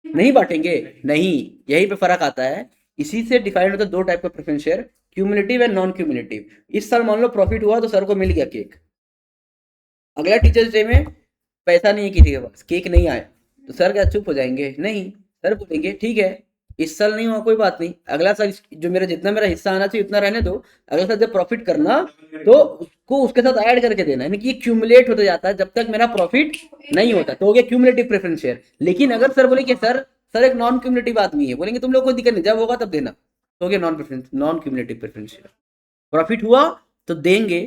नहीं बांटेंगे, नहीं, यही पे फर्क आता है। इसी से डिफाइन होता है दो टाइप का preference share, cumulative and non cumulative. इस साल मान लो प्रॉफिट हुआ तो सर को मिल गया केक, अगला टीचर्स डे में पैसा नहीं है किसी के पास, केक नहीं आया, तो सर क्या चुप हो जाएंगे, नहीं, सर बोलेंगे ठीक है इस साल नहीं हुआ कोई बात नहीं, अगला साल जो मेरा जितना मेरा हिस्सा आना चाहिए उतना रहने दो, अगला साल जब प्रॉफिट करना तो उसको उसके साथ ऐड करके देना, यानी कि ये क्यूमुलेट होता जाता है जब तक मेरा प्रॉफिट नहीं होता, तो हो गया क्यूमुलेटिव प्रेफरेंस शेयर। लेकिन अगर सर बोले कि सर एक नॉन क्यूमुलेटिव आदमी है, बोलेंगे तुम लोग को दिक्कत नहीं, जब होगा तब देना, तो हो गया non cumulative preference share. Profit हुआ तो देंगे,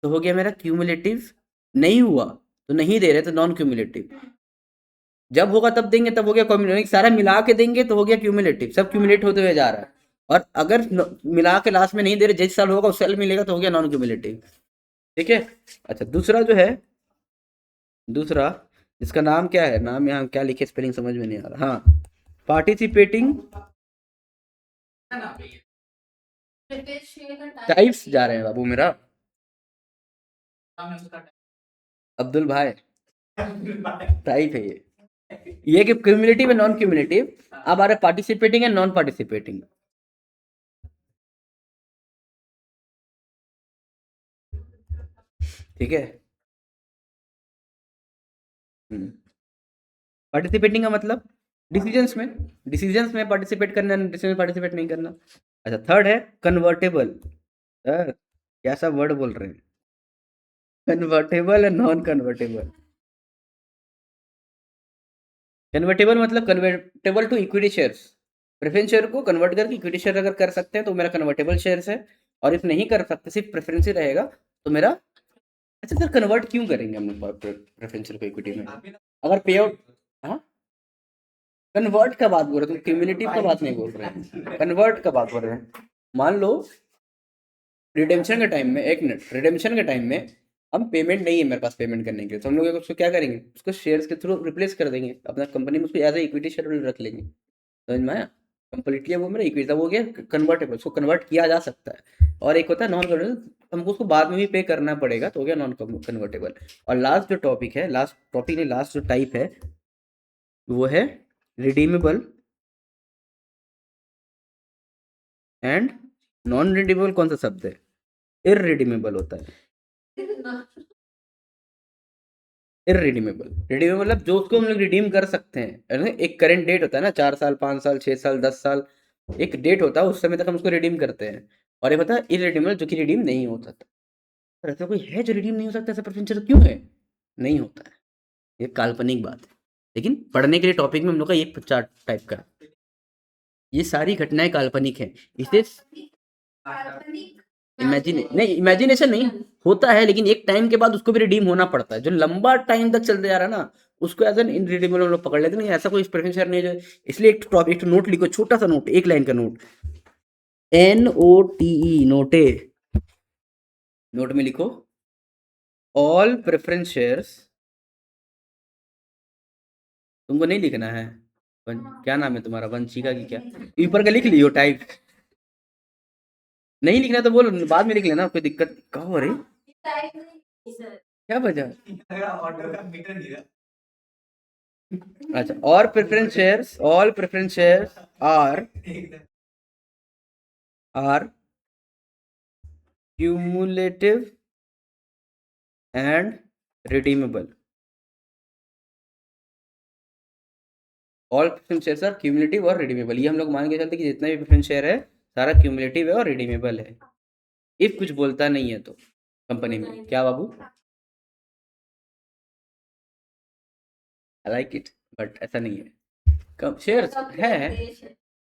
तो हो गया मेरा क्यूमुलेटिव, नहीं हुआ तो नहीं दे रहे तो नॉन क्यूमुलेटिव, जब होगा तब देंगे, तब हो गया क्यूमुलेटिव, सारा मिला के देंगे तो हो गया क्यूमुलेटिव, सब क्यूमुलेट होते हुए जा रहा है। और अगर मिला के लास्ट में नहीं दे रहे, जिस साल होगा उस साल मिलेगा तो हो गया नॉन क्यूमुलेटिव। ठीक है। अच्छा दूसरा जो है, दूसरा इसका नाम क्या है, नाम यहाँ क्या लिखे स्पेलिंग समझ में नहीं आ रहा, हाँ, पार्टिसिपेटिंग टाइप्स जा रहे हैं बाबू मेरा, अब्दुल भाई टाइप है ये कि क्यूमुलेटिव है नॉन क्यूमुलेटिव, अब आ रहा है पार्टिसिपेटिंग है नॉन पार्टिसिपेटिंग। ठीक है। पार्टिसिपेटिंग का मतलब डिसीजंस में पार्टिसिपेट करना, डिसीजन में पार्टिसिपेट नहीं करना। अच्छा थर्ड है कन्वर्टेबल, सर क्या सा वर्ड बोल रहे हैं, convertible and non convertible. Convertible मतलब convertible to equity shares, preference share को कन्वर्ट करके इक्विटी शेयर अगर कर सकते हैं तो मेरा कन्वर्टेबल शेयर्स है, और इफ नहीं कर सकते सिर्फ प्रेफरेंस ही रहेगा तो मेरा, अच्छा सर कन्वर्ट क्यों करेंगे हम लोग प्रेफरेंस शेयर को इक्विटी में, अगर पे आउट, हाँ कन्वर्ट का बात बोल रहे, तुम क्यूमुलेटिव का बात नहीं बोल रहे हैं, कन्वर्ट का बात बोल रहे हैं। मान लो रिडेम्पशन के टाइम में, एक मिनट, रिडेम्पशन के टाइम में हम पेमेंट नहीं है मेरे पास पेमेंट करने के लिए, तो हम लोग उसको क्या करेंगे, उसको शेयर्स के थ्रू रिप्लेस कर देंगे अपना कंपनी में, उसको एज ए इक्विटी शेयर रख लेंगे, समझ में आया, कंप्लीटली वो मेरा इक्विटी वो हो गया कन्वर्टेबल, उसको कन्वर्ट किया जा सकता है। और एक होता है नॉन कन्वर्टेबल, हमको उसको बाद में भी पे करना पड़ेगा, तो हो गया नॉन कन्वर्टेबल। और लास्ट जो टॉपिक है, लास्ट टॉपिक नहीं लास्ट जो टाइप है वो है रिडीमेबल एंड नॉन रिडीमेबल। कौन सा शब्द है, इररिडीमेबल होता है, इररिडीमेबल, रिडीमेबल मतलब जो उसको हम लोग रिडीम कर सकते हैं, है ना, एक करेंट डेट होता है ना, 4 साल 5 साल 6 साल 10 साल, एक डेट होता है उस समय तक हम उसको रिडीम करते हैं। और एक होता है इररिडीमेबल जो कि रिडीम नहीं हो सकता, पर ऐसा कोई है जो रिडीम नहीं हो सकता, ऐसा प्रेफरेंस क्यों है, नहीं होता है, ये काल्पनिक बात है, लेकिन पढ़ने के लिए टॉपिक में हम लोग का ये 4 टाइप का, ये सारी घटनाएं काल्पनिक है, इसे इमेजिनेशन नहीं होता है, लेकिन एक टाइम के बाद उसको भी रिडीम होना पड़ता है, जो लंबा टाइम तक चलते जा रहा है ना उसको एज एन इनरिडीमेबल हम लोग पकड़ लेते हैं, ऐसा कोई प्रेफरेंस शेयर नहीं है इसलिए एक नोट लिखो, छोटा सा नोट, एक लाइन का नोट, NOTE, नोटे, नोट में लिखो ऑल प्रेफरेंस शेयर्स, तुमको नहीं लिखना है, क्या नाम है तुम्हारा, वंशिका की क्या, ऊपर का लिख लियो टाइप, नहीं लिखना तो बोलो बाद में लिख लेना, कोई दिक्कत कहाँ हो रही, क्या वजह, ऑर्डर का मीटर नहीं रहा। अच्छा, और preference shares, all preference shares are cumulative and redeemable, all preference shares are cumulative और रिडीमेबल, ये हम लोग मान के चलते कि जितना भी प्रेफरेंस शेयर है सारा क्यूमुलेटिव है और रिडीमेबल है, इफ कुछ बोलता नहीं है तो कंपनी में, क्या बाबू, आई लाइक इट, बट ऐसा नहीं है, शेयर्स है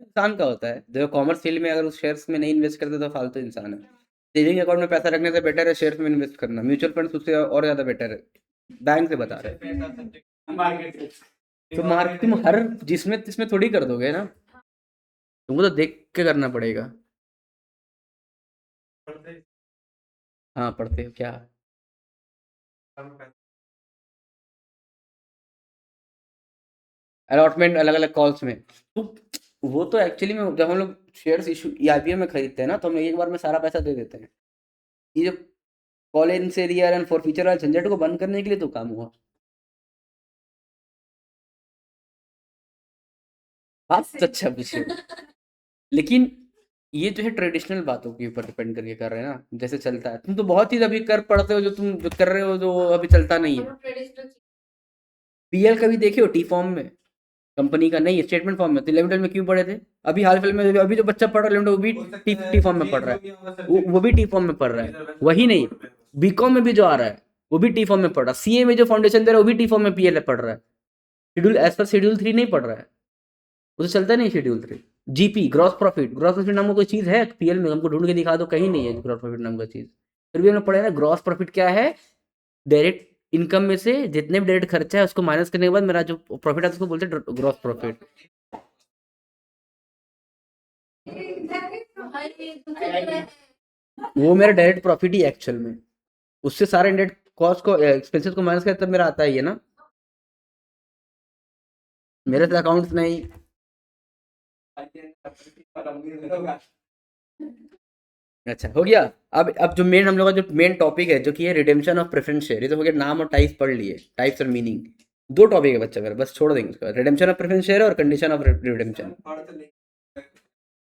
इंसान का होता है, जो कॉमर्स फील्ड में अगर उस शेयर्स में नहीं इन्वेस्ट करते तो फालतू इंसान है, सेविंग अकाउंट में पैसा रखने से बेटर है शेयर्स में इन्वेस्ट करना, म्यूचुअल फंड उससे और ज़्यादा बेटर है, बैंक से बता रहे हैं, तो मार्केट तुम हर जिसमें जिसमें थोड़ी कर दोगे ना, तुमको तो देख के करना पड़ेगा। हाँ पढ़ते हो क्या, अलॉटमेंट अलग अलग कॉल्स में, तो वो तो एक्चुअली में जब हम लोग शेयर्स इशू IPO में खरीदते हैं ना तो हम लोग एक बार में सारा पैसा दे देते हैं, ये जब कॉलेज से रियल एंड फॉर फ्यूचर वाले झंझट को बंद करने के लिए तो काम हुआ। बात तो अच्छा पूछे, लेकिन ये जो है ट्रेडिशनल बातों के ऊपर डिपेंड करके कर रहे हैं ना, जैसे चलता है। तुम तो बहुत चीज अभी कर पढ़ते हो जो तुम जो कर रहे हो जो अभी चलता नहीं है। पीएल कभी देखे हो टी फॉर्म में? कंपनी का नहीं, स्टेटमेंट फॉर्म में। तो 11 में क्यों पढ़े थे? अभी हाल फिलहाल में अभी जो बच्चा पढ़ रहा है वो भी टी फॉर्म में पढ़ रहा है, वो भी टी फॉर्म में पढ़ रहा है। वही नहीं, बीकॉम में भी जो आ रहा है वो भी टी फॉर्म में पढ़ रहा है। सीए में जो फाउंडेशन दे रहा है वो भी टी फॉर्म में पीएल पढ़ रहा है। शेड्यूल एज पर शेड्यूल 3 नहीं पढ़ रहा है, वो तो चलता नहीं schedule 3। GP gross profit, gross profit नाम का कोई चीज है पीएल में? हमको ढूंढ के दिखा दो, कहीं नहीं है ग्रॉस प्रॉफिट नाम का चीज। फिर भी हमने पढ़ा है ना ग्रॉस प्रॉफिट क्या है। डायरेक्ट इनकम में से जितने भी डायरेक्ट खर्चा है उसको माइनस करने के बाद मेरा जो प्रॉफिट है उसको बोलते हैं ग्रॉस प्रॉफिट। वो मेरा डायरेक्ट प्रॉफिट ही एक्चुअल में, उससे सारे इंडायरेक्ट कॉस्ट को एक्सपेंसेस को माइनस करते तब मेरा आता ही है ना। मेरे से अकाउंट्स नहीं। अच्छा हो गया। अब जो मेन हम लोग का जो मेन टॉपिक है जो कि है रिडेम्पशन ऑफ प्रेफरेंस शेयर। ये तो हो गया, नाम और टाइप्स पढ़ लिए, टाइप्स और मीनिंग। दो टॉपिक है बच्चा मेरा, बस छोड़ देंगे उसका। रिडेम्पशन ऑफ प्रेफरेंस शेयर और कंडीशन ऑफ रिडेम्पशन।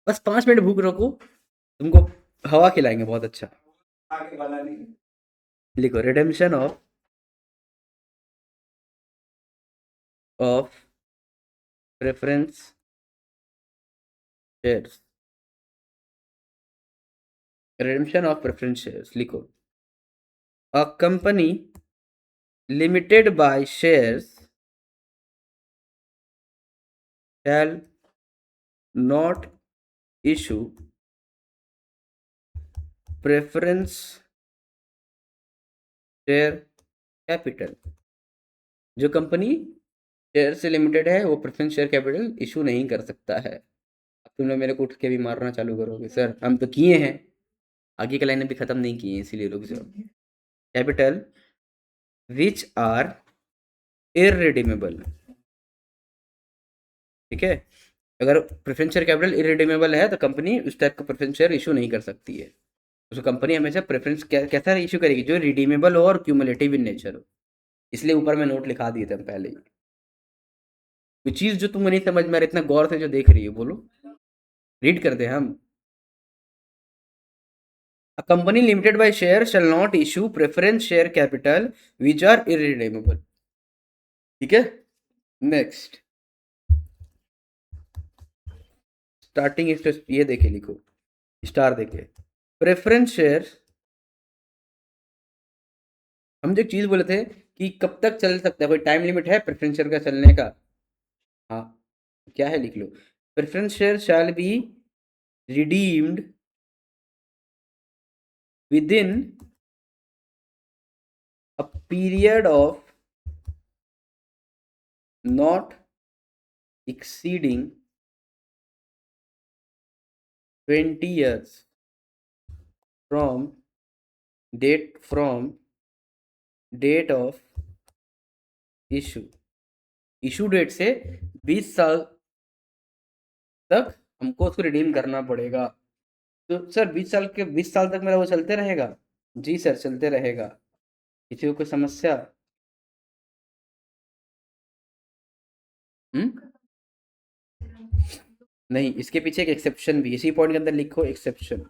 बस 5 मिनट भूख रखो, तुमको हवा खिलाएंगे बहुत अच्छा। लिखो redemption of preference shares. Redemption of preference shares लिखो। A company limited by shares shall not issue preference share capital। जो कंपनी शेयर से लिमिटेड है वो प्रेफरेंस शेयर कैपिटल इशू नहीं कर सकता है। अब तुम लोग मेरे को उठ के भी मारना चालू करोगे, सर हम तो किए हैं, आगे की लाइन भी खत्म नहीं किए हैं, इसीलिए रुक जाओ। कैपिटल विच आर इररिडीमेबल, ठीक है। अगर प्रेफरेंस शेयर कैपिटल इररिडीमेबल है तो कंपनी उस टाइप का प्रेफरेंस शेयर इशू नहीं कर सकती है। उसको कंपनी हमेशा प्रेफरेंस कैसा इशू करेगी जो रिडीमेबल हो और क्यूमुलेटिव इन नेचर हो। इसलिए ऊपर में नोट लिखा दिए थे हम पहले ही। कोई चीज़ जो तुम नहीं समझ में आ रही, इतना गौर से जो देख रही हो, बोलो, रीड कर दे हम। A company limited by share shall not issue preference share capital which are irredeemable। ठीक है, नेक्स्ट स्टार्टिंग ये देखे, लिखो स्टार देखे। प्रेफरेंस शेयर, हम जो एक चीज बोले थे कि कब तक चल सकता है, कोई टाइम लिमिट है प्रेफरेंस शेयर का चलने का? हाँ, क्या है लिख लो। Preference share shall be redeemed within a period of not exceeding 20 years from date of issue। Issue date से 20 साल तक हमको उसको रिडीम करना पड़ेगा। तो सर 20 साल तक मेरा वो चलते रहेगा? जी सर चलते रहेगा। किसी को कोई समस्या? नहीं, इसके पीछे एक एक्सेप्शन भी, इसी पॉइंट के अंदर लिखो एक्सेप्शन।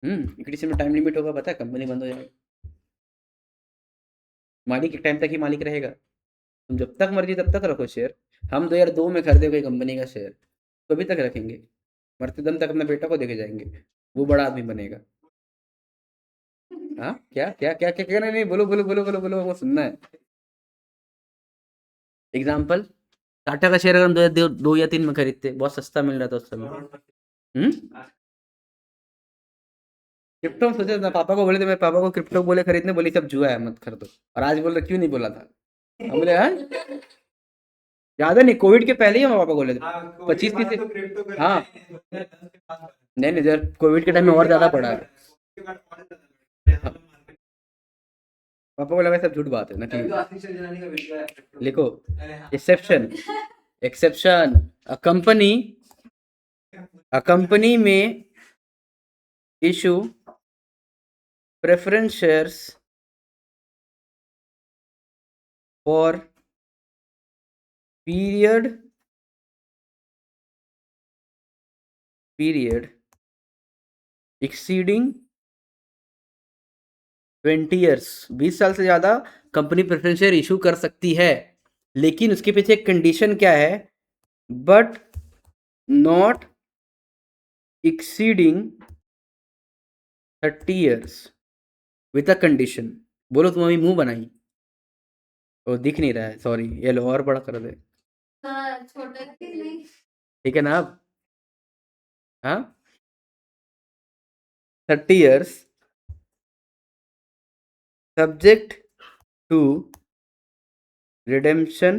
इक्विटी में टाइम लिमिट होगा, पता है, कंपनी बंद हो जाएगी। मालिक एक टाइम तक ही मालिक रहेगा, तुम जब तक मर्जी तब तक रखो शेयर। हम 2002 में खरीदे कोई कंपनी का शेयर, तो अभी तक रखेंगे, मरते दम तक अपने बेटा को देके जाएंगे, वो बड़ा आदमी बनेगा। हाँ क्या क्या क्या क्या क्या? नहीं बोलो बोलो बोलो बोलो बोलो, वो सुनना है। एग्जाम्पल, टाटा का शेयर अगर हम 2 या 3 में खरीदते, बहुत सस्ता मिल रहा था उस समय। क्रिप्टो में सोचा था, पापा को बोले थे, मैं पापा को क्रिप्टो बोले खरीदने, बोली सब जुआ है मत खरीदो। और आज बोल रहे क्यों नहीं बोला था? हम बोले हाँ ज्यादा नहीं, कोविड के पहले ही हम पापा बोले थे 25-30। हाँ नहीं नहीं सर, कोविड के टाइम में और ज्यादा पड़ा है। पापा को लगा सब झूठ बात है ना, ठीक। लिखो एक्सेप्शन, एक्सेप्शन अ कंपनी में issue preference shares for period exceeding 20 years, 20 साल से ज़्यादा कंपनी प्रेफरेंस शेयर इशू कर सकती है, लेकिन उसके पीछे एक कंडीशन क्या है, but not exceeding 30 years with a condition. बोलो तुम अभी मुंह बनाई, वो दिख नहीं रहा है, सॉरी, ये लो और बड़ा कर दे, हाँ, छोटा कि नहीं? ठीक है ना अब? हाँ, 30 years subject to redemption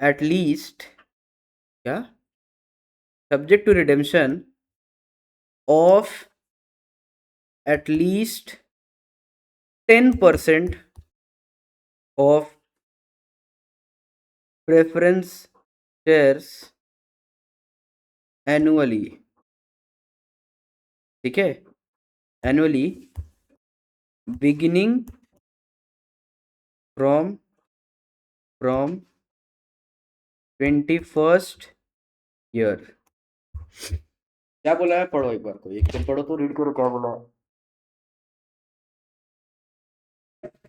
at least, क्या, subject to redemption of at least 10% of preference shares annually, ठीक है, annually beginning from 21st year। क्या बोला है, पढ़ो एक बार, को एक तुम पढ़ो तो रीड करो, क्या बोला है,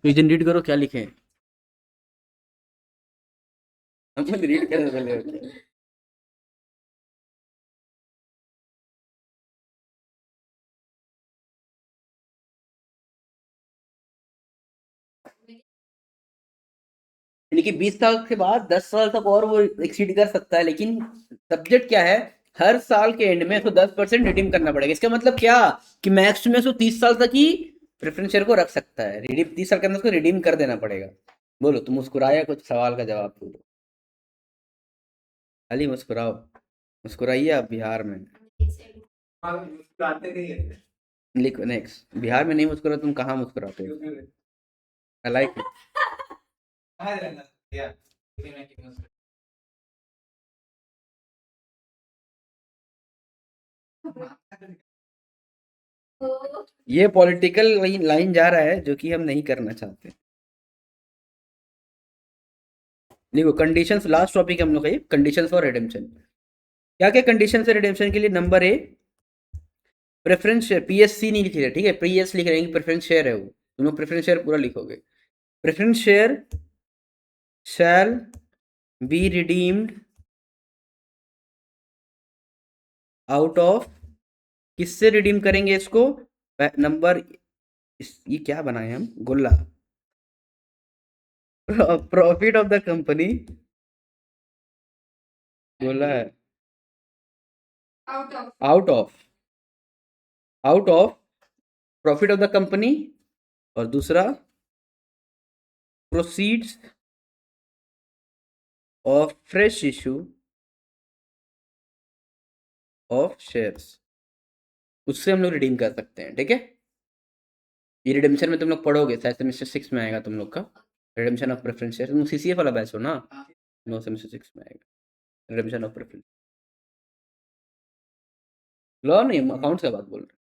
रीजन रीड करो, क्या लिखे हैं, हम रीड करने वाले होते हैं। यानी कि 20 साल के बाद 10 साल तक और वो एक्सीड कर सकता है, लेकिन सब्जेक्ट क्या है, हर साल के एंड में उसको 10% रिडीम करना पड़ेगा। इसका मतलब क्या, कि मैक्स में उसको 30 साल तक ही प्रेफरेंस शेयर को रख सकता है, रिडीम 30 साल के अंदर उसको रिडीम कर देना पड़ेगा। बोलो, तुम मुस्कुराया, कुछ सवाल का जवाब दो, खाली मुस्कुराओ, मुस्कुराइए आप बिहार में। हाँ, मुस्कुराते नहीं है। लिखो नेक्स्ट, बिहार में नहीं मुस्कुरा, तुम कहाँ मुस्कुराते हो, आई लाइक इट। कहाँ रहना या किसी में की मुस्कुरा तो ये पॉलिटिकल लाइन जा रहा है जो कि हम नहीं करना चाहते। देखो कंडीशंस, लास्ट टॉपिक हम लोग का ये कंडीशंस फॉर रिडेम्पशन। क्या क्या कंडीशन है रिडेम्पशन के लिए, number A, preference share, PSC नहीं लिख रहे, ठीक है, पीएस लिख रहे हैं कि प्रेफरेंस शेयर है वो, तुम लोग प्रेफरेंस शेयर पूरा लिखोगे। Preference share shall be redeemed out of, किससे रिडीम करेंगे इसको, नंबर, ये क्या बनाए हम, गोला, प्रॉफिट ऑफ द कंपनी, गोला है, out of out of, out of profit of the company, और दूसरा proceeds of fresh issue of shares, उससे हम लोग रिडीम कर सकते हैं, ठीक है। ये रिडेम्पशन में तुम लोग पढ़ोगे, शायद सेमेस्टर 6 में आएगा तुम लोग का, रिडेम्पशन ऑफ प्रेफरेंस शेयर, तुम सीसीएफ वाला बैच हो ना, नो, सेमेस्टर 6 में आएगा रिडेम्पशन ऑफ प्रेफरेंस, लॉ नहीं, अकाउंट्स का बात बोल रहे हैं,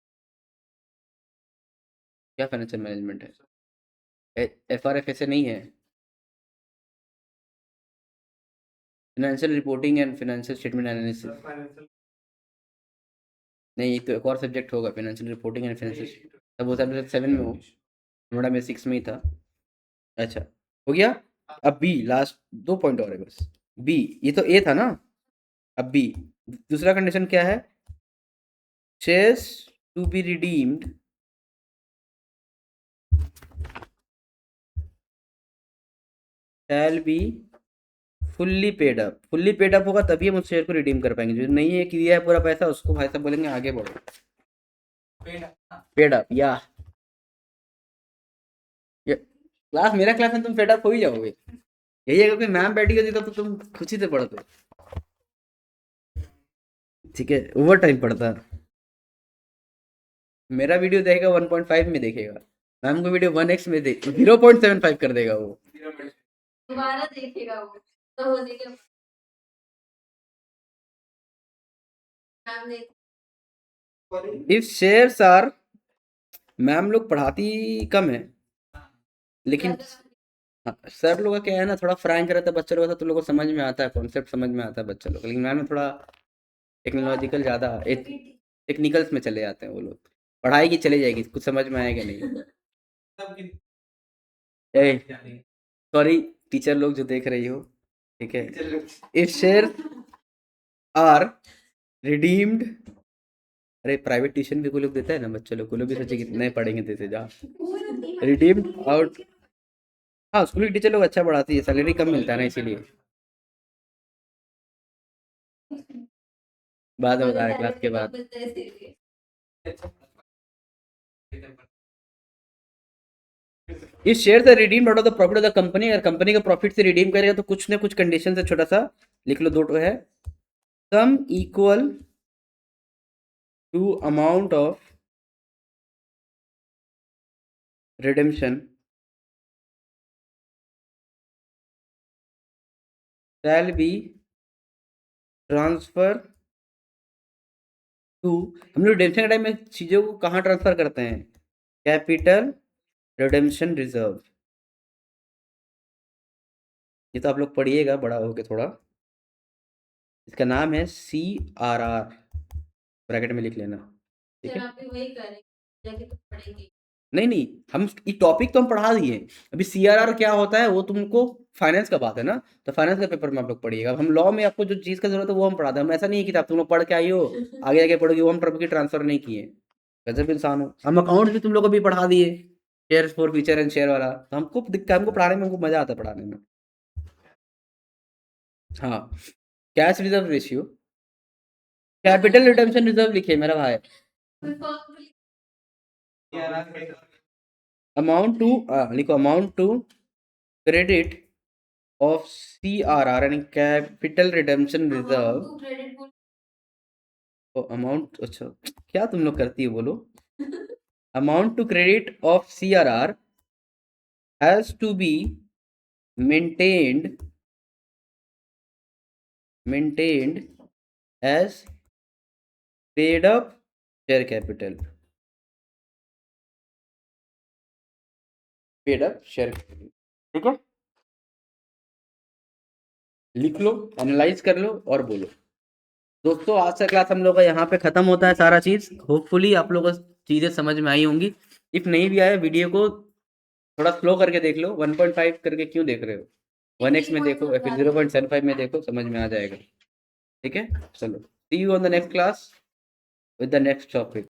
क्या फाइनेंशियल मैनेजमेंट है, एफआरएफ ऐसे नहीं है, financial reporting and financial statement analysis, नहीं, तो एक और सब्जेक्ट होगा, फाइनेंशियल रिपोर्टिंग एंड फाइनेंशियल, तब वो सब्जेक्ट 7 में हो, नोएडा में 6 में ही था। अच्छा, हो गया। अब बी, लास्ट 2 पॉइंट और है बस, बी, ये तो ए था ना, अब बी, दूसरा कंडीशन क्या है, shares to be redeemed shall be fully paid up, fully paid up होगा तभी हम उस शेयर को रिडीम कर पाएंगे, जो नहीं है कि दिया है पूरा पैसा, उसको भाई साहब बोलेंगे आगे बढ़ो, पेड अप, या क्लास, मेरा क्लास में तुम पेड अप हो ही जाओगे, यही अगर कोई मैम बैठी होती तो तुम खुशी से पढ़ते, ठीक है, ओवर टाइम पढ़ता है। मेरा वीडियो देखेगा 1.5 में देखेगा, मैम को वीडियो 1x में देख 0.75 कर देगा वो, दोबारा देखेगा वो, तो हो जाएगा नाम दे। if shares are मैम लोग पढ़ाती कम है, लेकिन हाँ, सर लोग का क्या है ना, थोड़ा फ्रैंक रहता है बच्चे लोग का, तो लोगों को समझ में आता है, कॉन्सेप्ट समझ में आता है बच्चे लोग, लेकिन मैम में थोड़ा टेक्नोलॉजिकल ज़्यादा टेक्निकल्स में चले जाते हैं वो लोग। पढ़ाई की चली जाएगी, कुछ समझ में आएगा नहीं। सबकी ए जानी है। सॉरी टीचर लोग जो देख रही हो, ठीक है, चलो, इफ शेयर आर रिडीम्ड, अरे प्राइवेट ट्यूशन भी कोई लोग देता है ना बच्चे लोग, कोई लोग भी सोचे कि नहीं पढ़ेंगे देते जा, रिडीम्ड आउट। हाँ स्कूल की टीचर लोग अच्छा पढ़ाती है, सैलरी कम मिलता है ना इसीलिए। बाद में बता रहे क्लास के बाद। इस शेयर से redeem out of the profit of the company, अगर कंपनी का प्रॉफिट से रिडीम करेगा तो कुछ ना कुछ कंडीशन से, छोटा सा लिख लो, दो तो है, sum equal to amount of redemption shall be transfer to, हम लोग रिडेम्पशन के टाइम में चीजों को कहाँ ट्रांसफर करते हैं, कैपिटल रिडेम्पशन रिजर्व। ये तो आप लोग पढ़िएगा बड़ा होके थोड़ा, इसका नाम है CRR, ब्रैकेट में लिख लेना, ठीक है। नहीं नहीं, हम ये टॉपिक तो हम पढ़ा दिए, अभी CRR क्या होता है वो तुमको, फाइनेंस का बात है ना, तो फाइनेंस का पेपर में आप लोग पढ़िएगा। अब हम लॉ में आपको जो चीज़ का जरूरत है वो हम पढ़ाते हैं, हम ऐसा नहीं है कि आप तुम लोग पढ़ के आई हो आगे आगे पढ़ोगे, वो हम टॉपिक ट्रांसफर नहीं किए, गजब इंसान हो। हम अकाउंट भी तुम लोग को भी पढ़ा दिए, share for future and share वाला, तो हमको दिक्कत, हमको पढ़ाने में हमको मजा आता है पढ़ाने में। हाँ, cash reserve ratio, capital retention reserve लिखिए मेरा भाई, यार आज के अमाउंट टू, लिखो amount to credit of CRR and capital redemption reserve, amount, अच्छा क्या तुम लोग करती हो बोलो, amount to credit of CRR has to be maintained as paid up share capital, paid up share capital, ठीक है, लिख लो, एनालाइज कर लो और बोलो। दोस्तों आज का क्लास हम लोग का यहाँ पे खत्म होता है सारा चीज, होपफुली आप लोगों को चीजें समझ में आई होंगी। इफ नहीं भी आया, वीडियो को थोड़ा स्लो करके देख लो, 1.5 करके क्यों देख रहे हो, 1x में देखो या फिर 0.75 में देखो, समझ में आ जाएगा, ठीक है। चलो, see you on the next class with the next topic.